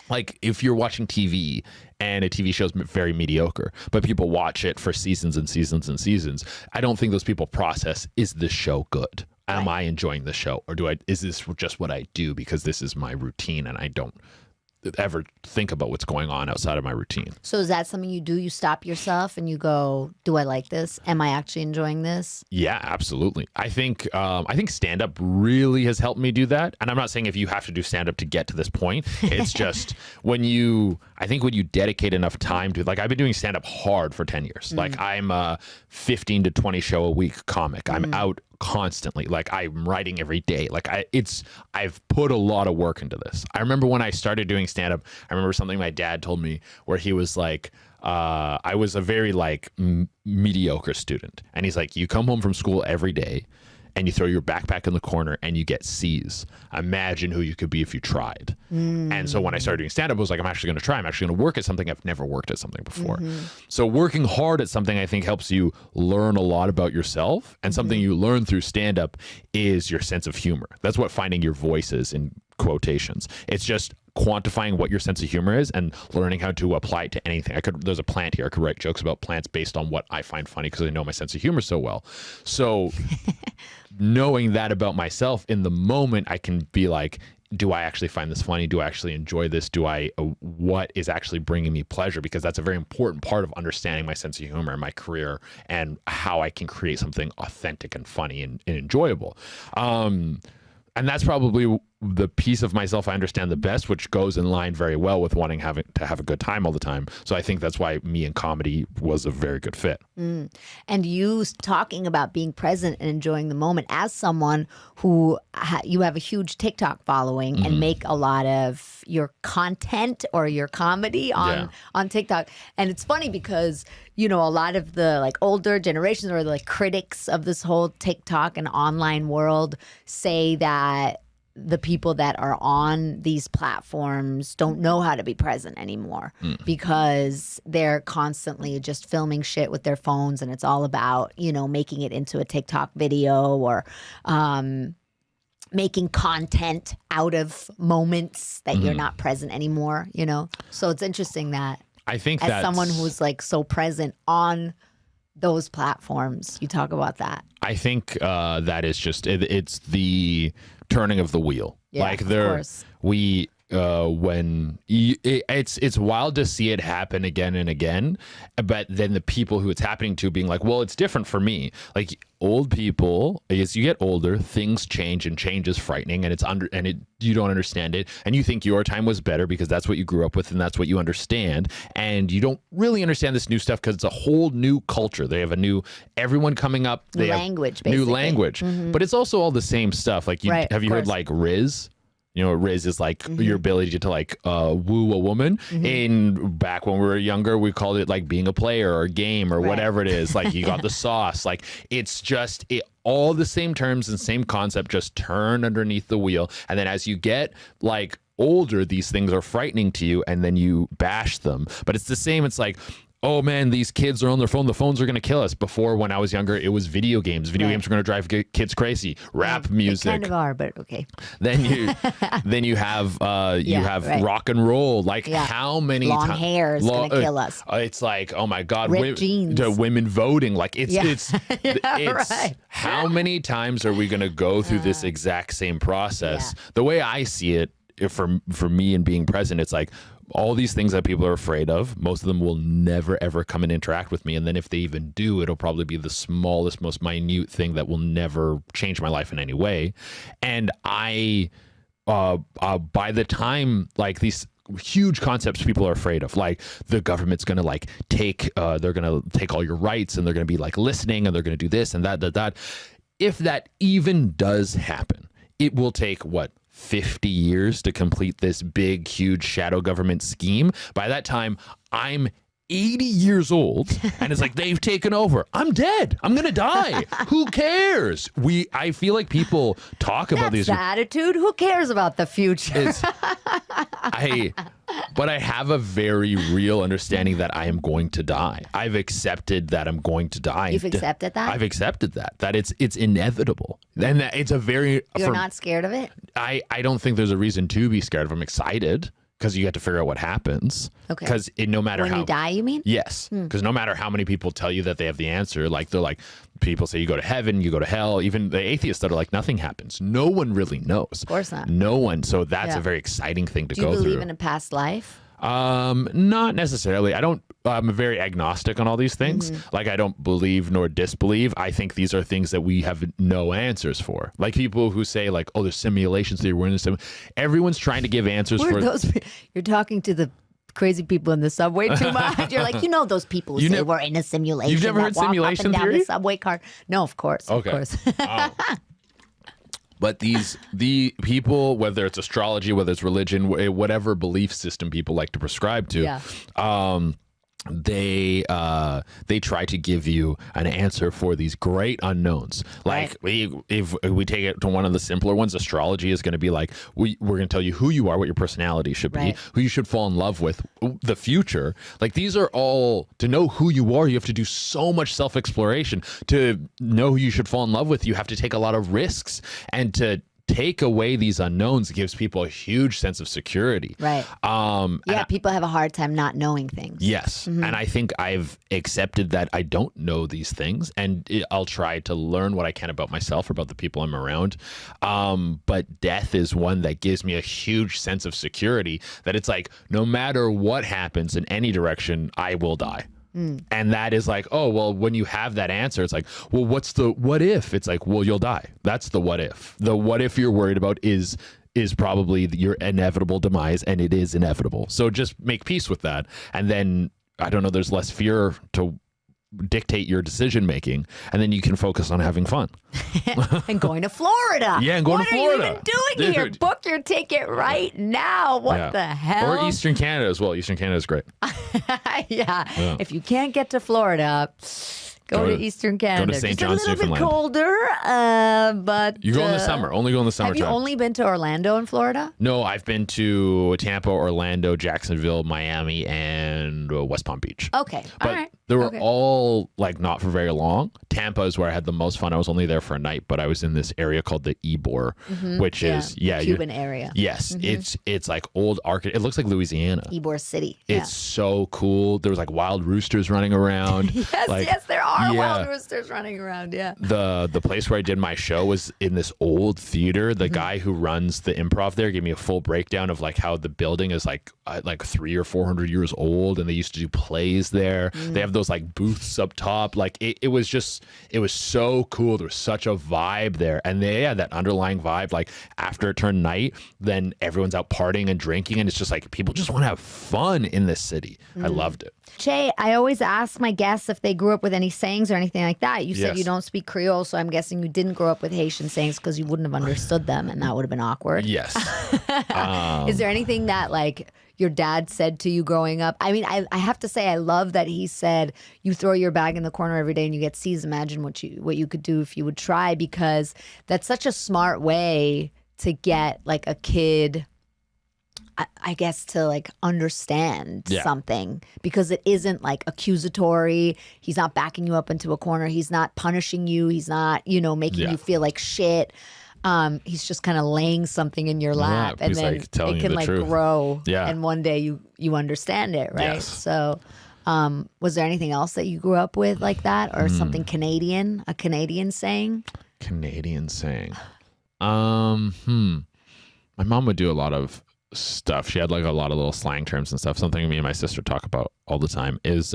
Speaker 1: like if you're watching TV and a TV show is very mediocre, but people watch it for seasons and seasons and seasons, I don't think those people process, is this show good? Am I enjoying the show? Or is this just what I do because this is my routine and I don't ever think about what's going on outside of my routine?
Speaker 2: So is that something you do? You stop yourself and you go, do I like this? Am I actually enjoying this?
Speaker 1: Yeah, absolutely. I think stand-up really has helped me do that. And I'm not saying if you have to do stand-up to get to this point. It's just when you dedicate enough time to, like, I've been doing stand-up hard for 10 years. Like, I'm a 15 to 20 show a week comic. I'm out constantly. Like, I'm writing every day. Like, I've put a lot of work into this. I remember when I started doing stand-up, I remember something my dad told me where he was like, I was a very like mediocre student. And he's like, you come home from school every day and you throw your backpack in the corner and you get C's. Imagine who you could be if you tried. And so when I started doing stand-up, I was like, I'm actually going to try. I'm actually going to work at something. I've never worked at something before. So working hard at something, I think, helps you learn a lot about yourself. And something you learn through stand-up is your sense of humor. That's what finding your voice is, in quotations. It's just quantifying what your sense of humor is and learning how to apply it to anything. There's a plant here. I could write jokes about plants based on what I find funny because I know my sense of humor so well. So knowing that about myself in the moment, I can be like, do I actually find this funny? Do I actually enjoy this? What is actually bringing me pleasure? Because that's a very important part of understanding my sense of humor and my career and how I can create something authentic and funny and enjoyable. And that's probably the piece of myself I understand the best, which goes in line very well with wanting to have a good time all the time. So I think that's why me and comedy was a very good fit.
Speaker 2: And you talking about being present and enjoying the moment as someone who you have a huge TikTok following and make a lot of your content or your comedy on TikTok. And it's funny because, you know, a lot of the like older generations or like critics of this whole TikTok and online world say that the people that are on these platforms don't know how to be present anymore because they're constantly just filming shit with their phones and it's all about, you know, making it into a TikTok video or making content out of moments that you're not present anymore, you know? So it's interesting that
Speaker 1: I think
Speaker 2: as someone who's like so present on those platforms, you talk about that.
Speaker 1: I think that is just, it's the turning of the wheel.
Speaker 2: Yeah,
Speaker 1: like
Speaker 2: of course.
Speaker 1: It's wild to see it happen again and again, but then the people who it's happening to being like, well, it's different for me. Like old people, as you get older, things change and change is frightening and you don't understand it. And you think your time was better because that's what you grew up with and that's what you understand. And you don't really understand this new stuff because it's a whole new culture. They have everyone coming up. They
Speaker 2: language,
Speaker 1: have
Speaker 2: basically.
Speaker 1: New language. But it's also all the same stuff. Like have you heard like Riz? You know, Riz is like your ability to like woo a woman. Back when we were younger, we called it like being a player or a game or whatever it is. Like you got the sauce. Like it's just all the same terms and same concept, just turn underneath the wheel. And then as you get like older, these things are frightening to you and then you bash them. But it's the same. It's like, oh man, these kids are on their phone. The phones are going to kill us. Before, when I was younger, it was video games. Video games were going to drive kids crazy. Rap music.
Speaker 2: They kind of are, but okay.
Speaker 1: Then you have rock and roll. Like how many
Speaker 2: long hair is going to kill us.
Speaker 1: It's like, oh my God,
Speaker 2: jeans.
Speaker 1: To women voting. Like it's
Speaker 2: right.
Speaker 1: How many times are we going to go through this exact same process? The way I see it, for me and being present, it's like all these things that people are afraid of, most of them will never ever come and interact with me. And then if they even do, it'll probably be the smallest, most minute thing that will never change my life in any way. And by the time like these huge concepts people are afraid of, like the government's going to like they're going to take all your rights and they're going to be like listening and they're going to do this and that. If that even does happen, it will take 50 years to complete this big, huge shadow government scheme. By that time, I'm 80 years old, and it's like, they've taken over. I'm dead. I'm going to die. Who cares? I feel like people talk about these.
Speaker 2: That's the attitude. Who cares about the future?
Speaker 1: But I have a very real understanding that I am going to die. I've accepted that I'm going to die.
Speaker 2: You've accepted that?
Speaker 1: I've accepted that it's inevitable. And it's a very...
Speaker 2: You're not scared of it?
Speaker 1: I don't think there's a reason to be scared of. I'm excited. because you have to figure out what happens.
Speaker 2: Okay.
Speaker 1: Because no matter
Speaker 2: when
Speaker 1: how
Speaker 2: you die, you mean?
Speaker 1: Yes, because no matter how many people tell you that they have the answer, like they're like, people say you go to heaven, you go to hell. Even the atheists that are like, nothing happens. No one really knows.
Speaker 2: Of course not.
Speaker 1: No one. So that's a very exciting thing to go through.
Speaker 2: Do you believe in a past life?
Speaker 1: Not necessarily. I'm very agnostic on all these things. Like, I don't believe nor disbelieve. I think these are things that we have no answers for. Like people who say like, oh, there's simulations theory. We're in the everyone's trying to give answers for
Speaker 2: those. You're talking to the crazy people in the subway too much. You're like, those people who say we're in a simulation.
Speaker 1: You've never heard simulation
Speaker 2: down
Speaker 1: theory?
Speaker 2: The subway car. No, of course.
Speaker 1: Okay.
Speaker 2: Of course.
Speaker 1: But the people, whether it's astrology, whether it's religion, whatever belief system people like to prescribe to, they try to give you an answer for these great unknowns. Like if we take it to one of the simpler ones, astrology is going to be like, we're going to tell you who you are, what your personality should be, who you should fall in love with, the future. Like, these are all, to know who you are, you have to do so much self-exploration. To know who you should fall in love with, you have to take a lot of risks, and to take away these unknowns gives people a huge sense of security.
Speaker 2: Right. People have a hard time not knowing things.
Speaker 1: Yes. And I think I've accepted that I don't know these things, and I'll try to learn what I can about myself, about the people I'm around. But death is one that gives me a huge sense of security, that it's like, no matter what happens in any direction, I will die. And that is like, oh, well, when you have that answer, it's like, well, what's the what if? It's like, well, you'll die. That's the what if. The what if you're worried about is probably your inevitable demise, and it is inevitable. So just make peace with that. And then, I don't know, there's less fear to dictate your decision making, and then you can focus on having fun.
Speaker 2: And going to Florida.
Speaker 1: Yeah, and going to Florida.
Speaker 2: What are you even doing here? Book your ticket right now. What the hell?
Speaker 1: Or Eastern Canada as well. Eastern Canada is great.
Speaker 2: Yeah. If you can't get to Florida, go to Eastern Canada.
Speaker 1: Go to St. John's,
Speaker 2: Just a little bit colder, but
Speaker 1: you go in the summer. Only go in the summertime.
Speaker 2: Have you only been to Orlando in Florida?
Speaker 1: No, I've been to Tampa, Orlando, Jacksonville, Miami, and West Palm Beach.
Speaker 2: Okay,
Speaker 1: but
Speaker 2: all right.
Speaker 1: They were all like not for very long. Tampa is where I had the most fun. I was only there for a night, but I was in this area called the Ybor, which is
Speaker 2: Cuban area.
Speaker 1: Yes, it's like old It looks like Louisiana.
Speaker 2: Ybor City.
Speaker 1: It's so cool. There was like wild roosters running around.
Speaker 2: Yes, there are wild roosters running around. Yeah.
Speaker 1: The place where I did my show was in this old theater. The guy who runs the improv there gave me a full breakdown of like how the building is like 300 or 400 years old, and they used to do plays there. They have those like booths up top. Like it was so cool. There was such a vibe there, and they had that underlying vibe. Like, after it turned night, then everyone's out partying and drinking, and it's just like people just want to have fun in this city. I loved it.
Speaker 2: Che, I always ask my guests if they grew up with any sayings or anything like that. You said you don't speak Creole, so I'm guessing you didn't grow up with Haitian sayings because you wouldn't have understood them, and that would have been awkward.
Speaker 1: Yes.
Speaker 2: Is there anything that like your dad said to you growing up? I mean, I have to say, I love that he said you throw your bag in the corner every day and you get C's. Imagine what you could do if you would try, because that's such a smart way to get like a kid, I guess, to like understand something, because it isn't like accusatory. He's not backing you up into a corner. He's not punishing you. He's not, making you feel like shit. He's just kind of laying something in your lap, and then
Speaker 1: like telling
Speaker 2: it can
Speaker 1: you the
Speaker 2: like
Speaker 1: truth.
Speaker 2: Grow.
Speaker 1: Yeah.
Speaker 2: And one day you understand it, right?
Speaker 1: Yes.
Speaker 2: So, was there anything else that you grew up with like that, or something Canadian, a Canadian saying?
Speaker 1: Canadian saying. My mom would do a lot of stuff. She had like a lot of little slang terms and stuff. Something me and my sister talk about all the time is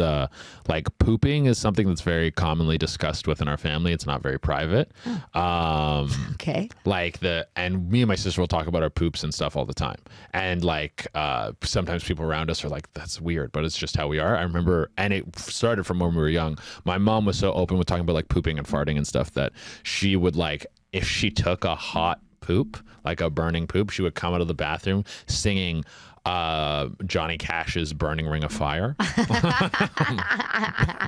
Speaker 1: like pooping is something that's very commonly discussed within our family. It's not very private.
Speaker 2: Okay.
Speaker 1: And me and my sister will talk about our poops and stuff all the time. And like sometimes people around us are like, that's weird, but it's just how we are. I remember, and it started from when we were young. My mom was so open with talking about like pooping and farting and stuff that she would like, if she took a hot poop, like a burning poop, she would come out of the bathroom singing Johnny Cash's Burning Ring of Fire.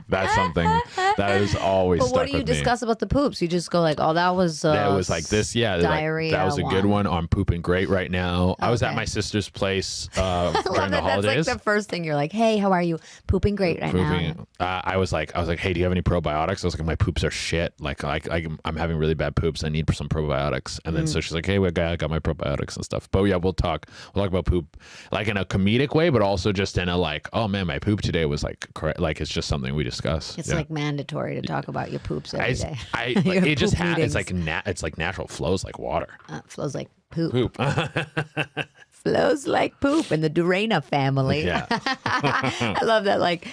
Speaker 1: That's something that is always
Speaker 2: But
Speaker 1: stuck
Speaker 2: what do you
Speaker 1: with me.
Speaker 2: discuss about the poops? You just go like, oh, that was
Speaker 1: like this,
Speaker 2: diarrhea.
Speaker 1: That was a good one. I'm pooping great right now. I was at my sister's place during the holidays.
Speaker 2: That's like the first thing. You're like, hey, how are you? Pooping great right now.
Speaker 1: I was like, hey, do you have any probiotics? I was like, my poops are shit. Like I'm having really bad poops. I need some probiotics. And then so she's like, hey, I got my probiotics and stuff. But yeah, we'll talk about poop. like in a comedic way, but also just in a like, oh man, my poop today was like like it's just something we discuss.
Speaker 2: It's like mandatory to talk about your poops every day.
Speaker 1: It just it's like it's like natural, flows like water.
Speaker 2: Flows like poop. Flows like poop in the Durena family.
Speaker 1: Yeah.
Speaker 2: I love that. Like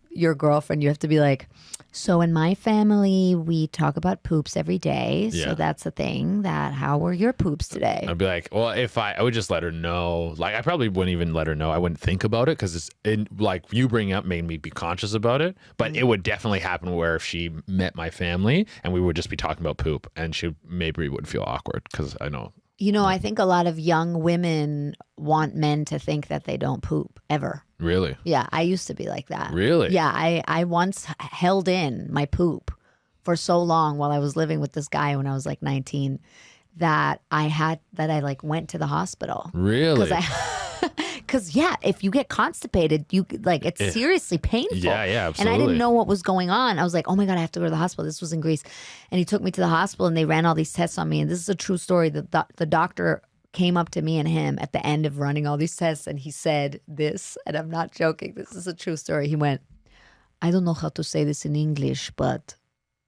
Speaker 2: your girlfriend, you have to be like, so in my family, we talk about poops every day. So that's a thing. How were your poops today?
Speaker 1: I'd be like, well, if I would just let her know. Like, I probably wouldn't even let her know. I wouldn't think about it because it's like you bring up made me be conscious about it. But it would definitely happen where if she met my family and we would just be talking about poop, and she maybe would feel awkward because I know.
Speaker 2: You know, I think a lot of young women want men to think that they don't poop ever.
Speaker 1: Really?
Speaker 2: Yeah, I used to be like that.
Speaker 1: Really?
Speaker 2: Yeah, I once held in my poop for so long while I was living with this guy when I was like 19 that I like went to the hospital.
Speaker 1: Really?
Speaker 2: Because if you get constipated, it's seriously painful.
Speaker 1: Yeah, absolutely.
Speaker 2: And I didn't know what was going on. I was like, oh my God, I have to go to the hospital. This was in Greece. And he took me to the hospital and they ran all these tests on me. And this is a true story. The doctor came up to me and him at the end of running all these tests and he said this, and I'm not joking. This is a true story. He went, I don't know how to say this in English, but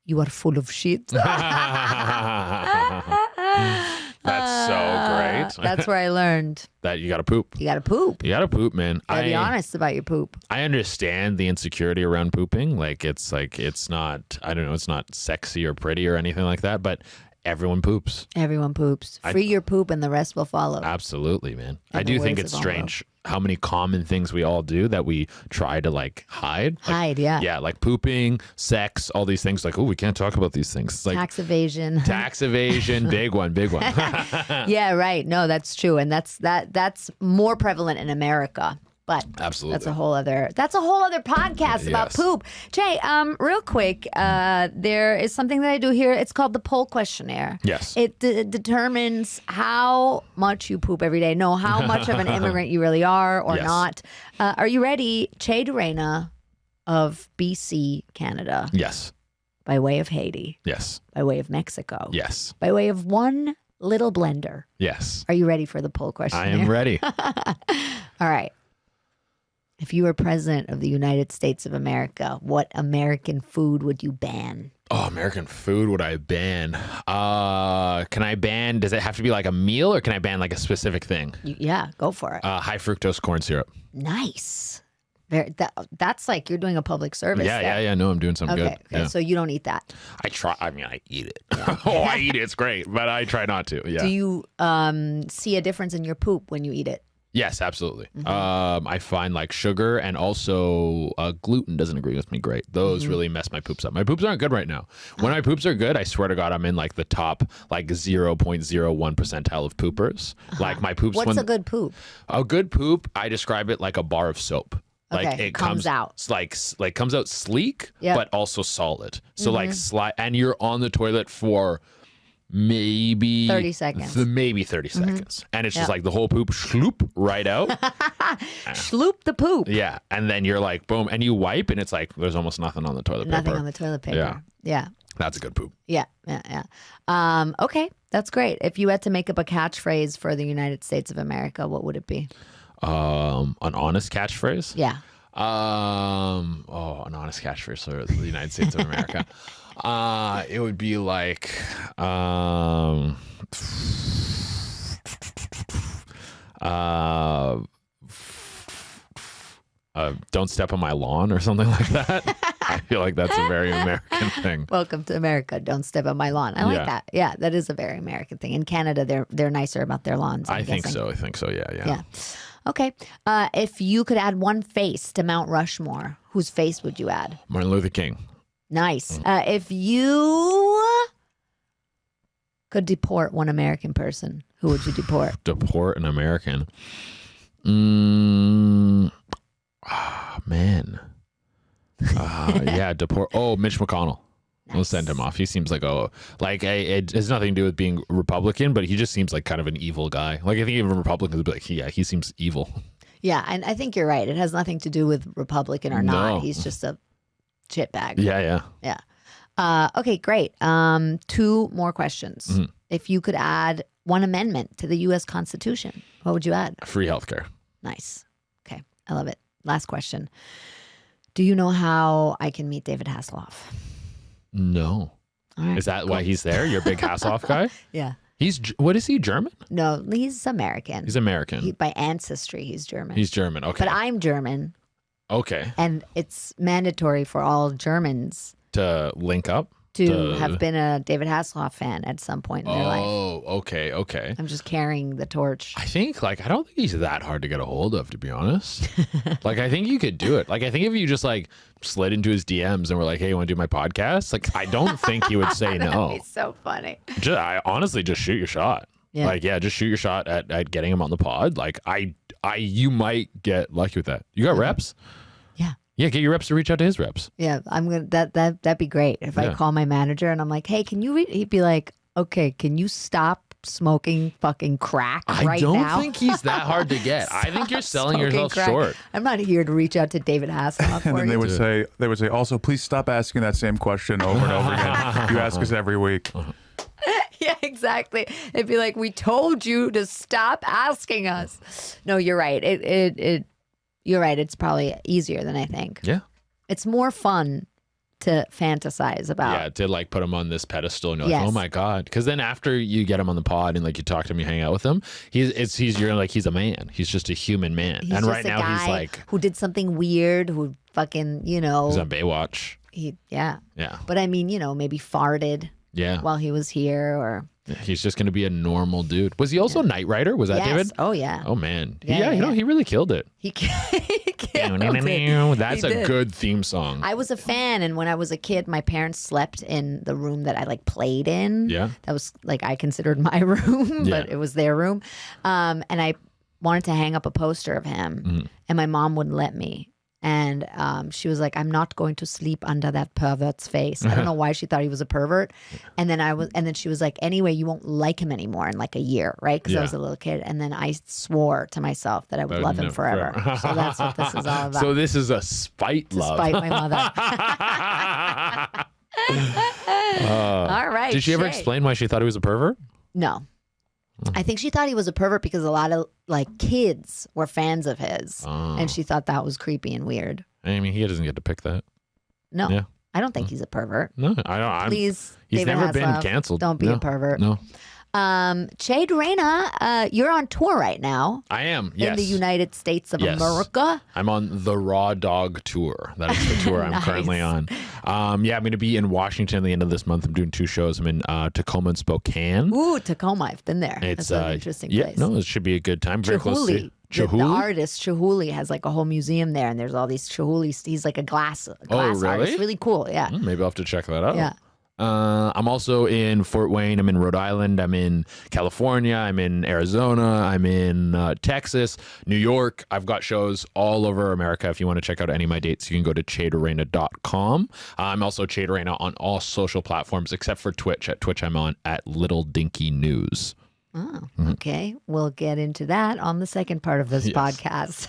Speaker 2: you are full of shit.
Speaker 1: That's so great.
Speaker 2: That's where I learned
Speaker 1: that you got to poop.
Speaker 2: You got to poop.
Speaker 1: You got to poop, man.
Speaker 2: Gotta be honest about your poop.
Speaker 1: I understand the insecurity around pooping. Like it's not, I don't know, it's not sexy or pretty or anything like that, but everyone poops.
Speaker 2: Everyone poops. Free your poop and the rest will follow.
Speaker 1: Absolutely, man. I do think it's strange how many common things we all do that we try to like hide.
Speaker 2: Yeah.
Speaker 1: Yeah, like pooping, sex, all these things. Like, oh, we can't talk about these things. It's like
Speaker 2: tax evasion.
Speaker 1: Tax evasion, big one.
Speaker 2: Yeah, right. No, that's true. And that's more prevalent in America. But
Speaker 1: absolutely,
Speaker 2: that's a whole other podcast about poop. Jay, real quick, there is something that I do here. It's called the poll questionnaire.
Speaker 1: Yes,
Speaker 2: it determines how much you poop every day. No, how much of an immigrant you really are or not. Are you ready, Jay Durena of BC, Canada?
Speaker 1: Yes.
Speaker 2: By way of Haiti.
Speaker 1: Yes.
Speaker 2: By way of Mexico.
Speaker 1: Yes.
Speaker 2: By way of one little blender.
Speaker 1: Yes.
Speaker 2: Are you ready for the poll questionnaire?
Speaker 1: I am ready.
Speaker 2: All right. If you were president of the United States of America, what American food would you ban?
Speaker 1: Oh, American food would I ban? Can I ban, does it have to be like a meal or can I ban like a specific thing?
Speaker 2: Yeah, go for it.
Speaker 1: High fructose corn syrup.
Speaker 2: Nice. That's like you're doing a public service.
Speaker 1: Yeah. No, I'm doing something good.
Speaker 2: Okay,
Speaker 1: yeah.
Speaker 2: so you don't eat that.
Speaker 1: I try. I mean, I eat it. I eat it. It's great, but I try not to. Yeah.
Speaker 2: Do you see a difference in your poop when you eat it?
Speaker 1: Yes, absolutely. I find like sugar and also gluten doesn't agree with me great. Those really mess my poops up. My poops aren't good right now. When my poops are good, I swear to God, I'm in like the top like 0.01 percentile of poopers. Like my poops.
Speaker 2: What's a good poop?
Speaker 1: A good poop, I describe it like a bar of soap. Like
Speaker 2: okay,
Speaker 1: it
Speaker 2: comes out
Speaker 1: like comes out sleek, but also solid. So like and you're on the toilet for maybe
Speaker 2: 30 seconds.
Speaker 1: Maybe 30 seconds. And it's just like the whole poop shloop right out.
Speaker 2: Shloop the poop.
Speaker 1: Yeah. And then you're like, boom. And you wipe and it's like there's almost nothing on the toilet paper.
Speaker 2: Nothing on the toilet paper. Yeah.
Speaker 1: That's a good poop.
Speaker 2: Yeah. Okay. That's great. If you had to make up a catchphrase for the United States of America, what would it be?
Speaker 1: An honest catchphrase?
Speaker 2: Yeah.
Speaker 1: An honest catchphrase for the United States of America. It would be like, don't step on my lawn or something like that. I feel like that's a very American thing.
Speaker 2: Welcome to America. Don't step on my lawn. I like that. Yeah, that is a very American thing. In Canada, they're nicer about their lawns.
Speaker 1: I think so. Yeah.
Speaker 2: Okay. If you could add one face to Mount Rushmore, whose face would you add?
Speaker 1: Martin Luther King.
Speaker 2: Nice. If you could deport one American person, who would you deport?
Speaker 1: Deport an American? Man. Deport. Oh, Mitch McConnell. Nice. We'll send him off. He seems like it has nothing to do with being Republican, but he just seems like kind of an evil guy. Like I think even Republicans would be like, he seems evil. Yeah,
Speaker 2: and I think you're right. It has nothing to do with Republican or not. He's just a shitbag. Yeah. Okay, great. 2 more questions. If you could add one amendment to the U.S. Constitution, what would you add?
Speaker 1: Free healthcare.
Speaker 2: Nice. Okay. I love it. Last question. Do you know how I can meet David Hasselhoff?
Speaker 1: No.
Speaker 2: All right,
Speaker 1: Is that why he's there? You're a big Hasselhoff guy?
Speaker 2: Yeah.
Speaker 1: What is he, German?
Speaker 2: No, he's American.
Speaker 1: He's American.
Speaker 2: By ancestry, he's German.
Speaker 1: He's German. Okay.
Speaker 2: But I'm German.
Speaker 1: Okay.
Speaker 2: And it's mandatory for all Germans
Speaker 1: to link up?
Speaker 2: To have been a David Hasselhoff fan at some point in their life.
Speaker 1: Oh, okay.
Speaker 2: I'm just carrying the torch.
Speaker 1: I think, I don't think he's that hard to get a hold of, to be honest. I think you could do it. I think if you just, slid into his DMs and were like, hey, you want to do my podcast? I don't think he would say no.
Speaker 2: That'd be so funny.
Speaker 1: I honestly just shoot your shot.
Speaker 2: Yeah.
Speaker 1: Just shoot your shot at getting him on the pod. You might get lucky with that. You got reps?
Speaker 2: Yeah.
Speaker 1: Yeah, get your reps to reach out to his reps.
Speaker 2: Yeah, I'm gonna. That'd be great if I call my manager and I'm like, "Hey, can you?" He'd be like, "Okay, can you stop smoking fucking crack right now?"
Speaker 1: I don't think he's that hard to get. I think you're selling yourself short.
Speaker 2: I'm not here to reach out to David Hasselhoff.
Speaker 3: And then they would say, also, please stop asking that same question over and over again. You ask us every week.
Speaker 2: Yeah, exactly. It'd be like, we told you to stop asking us. No, you're right. You're right. It's probably easier than I think.
Speaker 1: Yeah.
Speaker 2: It's more fun to fantasize about.
Speaker 1: Yeah, to put him on this pedestal and you're like, oh my God. Because then after you get him on the pod and you talk to him, you hang out with him, you're like, he's a man. He's just a human man.
Speaker 2: He's
Speaker 1: and
Speaker 2: just
Speaker 1: right
Speaker 2: a
Speaker 1: now
Speaker 2: guy
Speaker 1: he's like,
Speaker 2: who did something weird, who fucking,
Speaker 1: he's on Baywatch.
Speaker 2: Yeah.
Speaker 1: But
Speaker 2: I mean, maybe farted while he was here or.
Speaker 1: He's just going to be a normal dude. Was he also Knight Rider? Was that David?
Speaker 2: Oh, yeah.
Speaker 1: Oh, man.
Speaker 2: Yeah,
Speaker 1: he really killed it.
Speaker 2: He killed it.
Speaker 1: That's a good theme song.
Speaker 2: I was a fan, and when I was a kid, my parents slept in the room that I played in.
Speaker 1: Yeah.
Speaker 2: That was I considered my room, but it was their room. And I wanted to hang up a poster of him, and my mom wouldn't let me. And she was like, I'm not going to sleep under that pervert's face. I don't know why she thought he was a pervert. And then she was like, anyway, you won't like him anymore in a year, right? Because I was a little kid. And then I swore to myself that I would love him forever. So that's what this is all about.
Speaker 1: So this is a spite love.
Speaker 2: Spite my mother. All right.
Speaker 1: Did she ever explain why she thought he was a pervert?
Speaker 2: No. I think she thought he was a pervert because a lot of kids were fans of his, and she thought that was creepy and weird.
Speaker 1: I mean, he doesn't get to pick that.
Speaker 2: No, yeah. I don't think he's a pervert.
Speaker 1: No, I don't.
Speaker 2: Please,
Speaker 1: he's
Speaker 2: David
Speaker 1: never
Speaker 2: Hasselhoff,
Speaker 1: been canceled.
Speaker 2: Don't be a pervert.
Speaker 1: No.
Speaker 2: Che Durena, you're on tour right now.
Speaker 1: I am. Yes.
Speaker 2: In the United States of America.
Speaker 1: I'm on the Raw Dog Tour. That is the tour I'm currently on. I'm going to be in Washington at the end of this month. I'm doing 2 shows. I'm in Tacoma and Spokane.
Speaker 2: Ooh, Tacoma. I've been there. It's an interesting place.
Speaker 1: No, it should be a good time. Very close to
Speaker 2: the artist Chihuly has a whole museum there, and there's all these Chihuly. He's a glass
Speaker 1: really?
Speaker 2: artist. Really cool. Yeah.
Speaker 1: Maybe I'll have to check that out.
Speaker 2: Yeah.
Speaker 1: I'm also in Fort Wayne. I'm in Rhode Island. I'm in California. I'm in Arizona. I'm in Texas, New York. I've got shows all over America. If you want to check out any of my dates, you can go to CheDurena.com. I'm also Che Durena on all social platforms except for Twitch. At Twitch, I'm on at Little Dinky News.
Speaker 2: Oh, okay. We'll get into that on the second part of this podcast.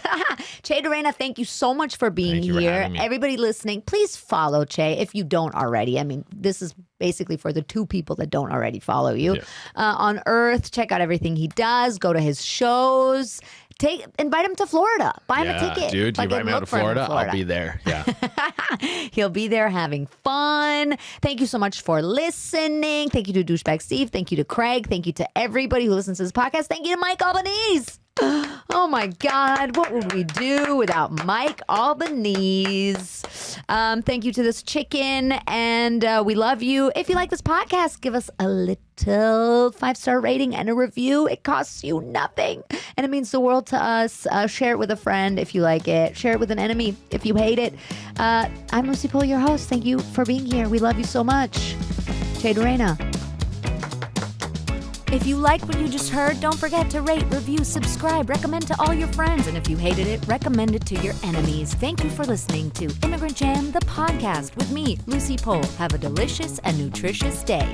Speaker 2: Che Durena, thank you so much for being here.
Speaker 1: For having me.
Speaker 2: Everybody listening, please follow Che if you don't already. I mean, this is basically for the 2 people that don't already follow you. Yeah. On Earth, check out everything he does. Go to his shows. Invite him to Florida. Buy him a ticket.
Speaker 1: Dude, you invite me out to Florida, I'll be there. Yeah.
Speaker 2: He'll be there having fun. Thank you so much for listening. Thank you to Douchebag Steve. Thank you to Craig. Thank you to everybody who listens to this podcast. Thank you to Mike Albanese. Oh my God, what would we do without Mike Albanese? Thank you to this chicken, and we love you. If you like this podcast, give us a little 5-star rating and a review. It costs you nothing, and it means the world to us. Share it with a friend if you like it. Share it with an enemy if you hate it. I'm Lucy Pohl, your host. Thank you for being here. We love you so much. Che Durena. If you like what you just heard, don't forget to rate, review, subscribe, recommend to all your friends. And if you hated it, recommend it to your enemies. Thank you for listening to Immigrant Jam, the podcast with me, Lucy Pohl. Have a delicious and nutritious day.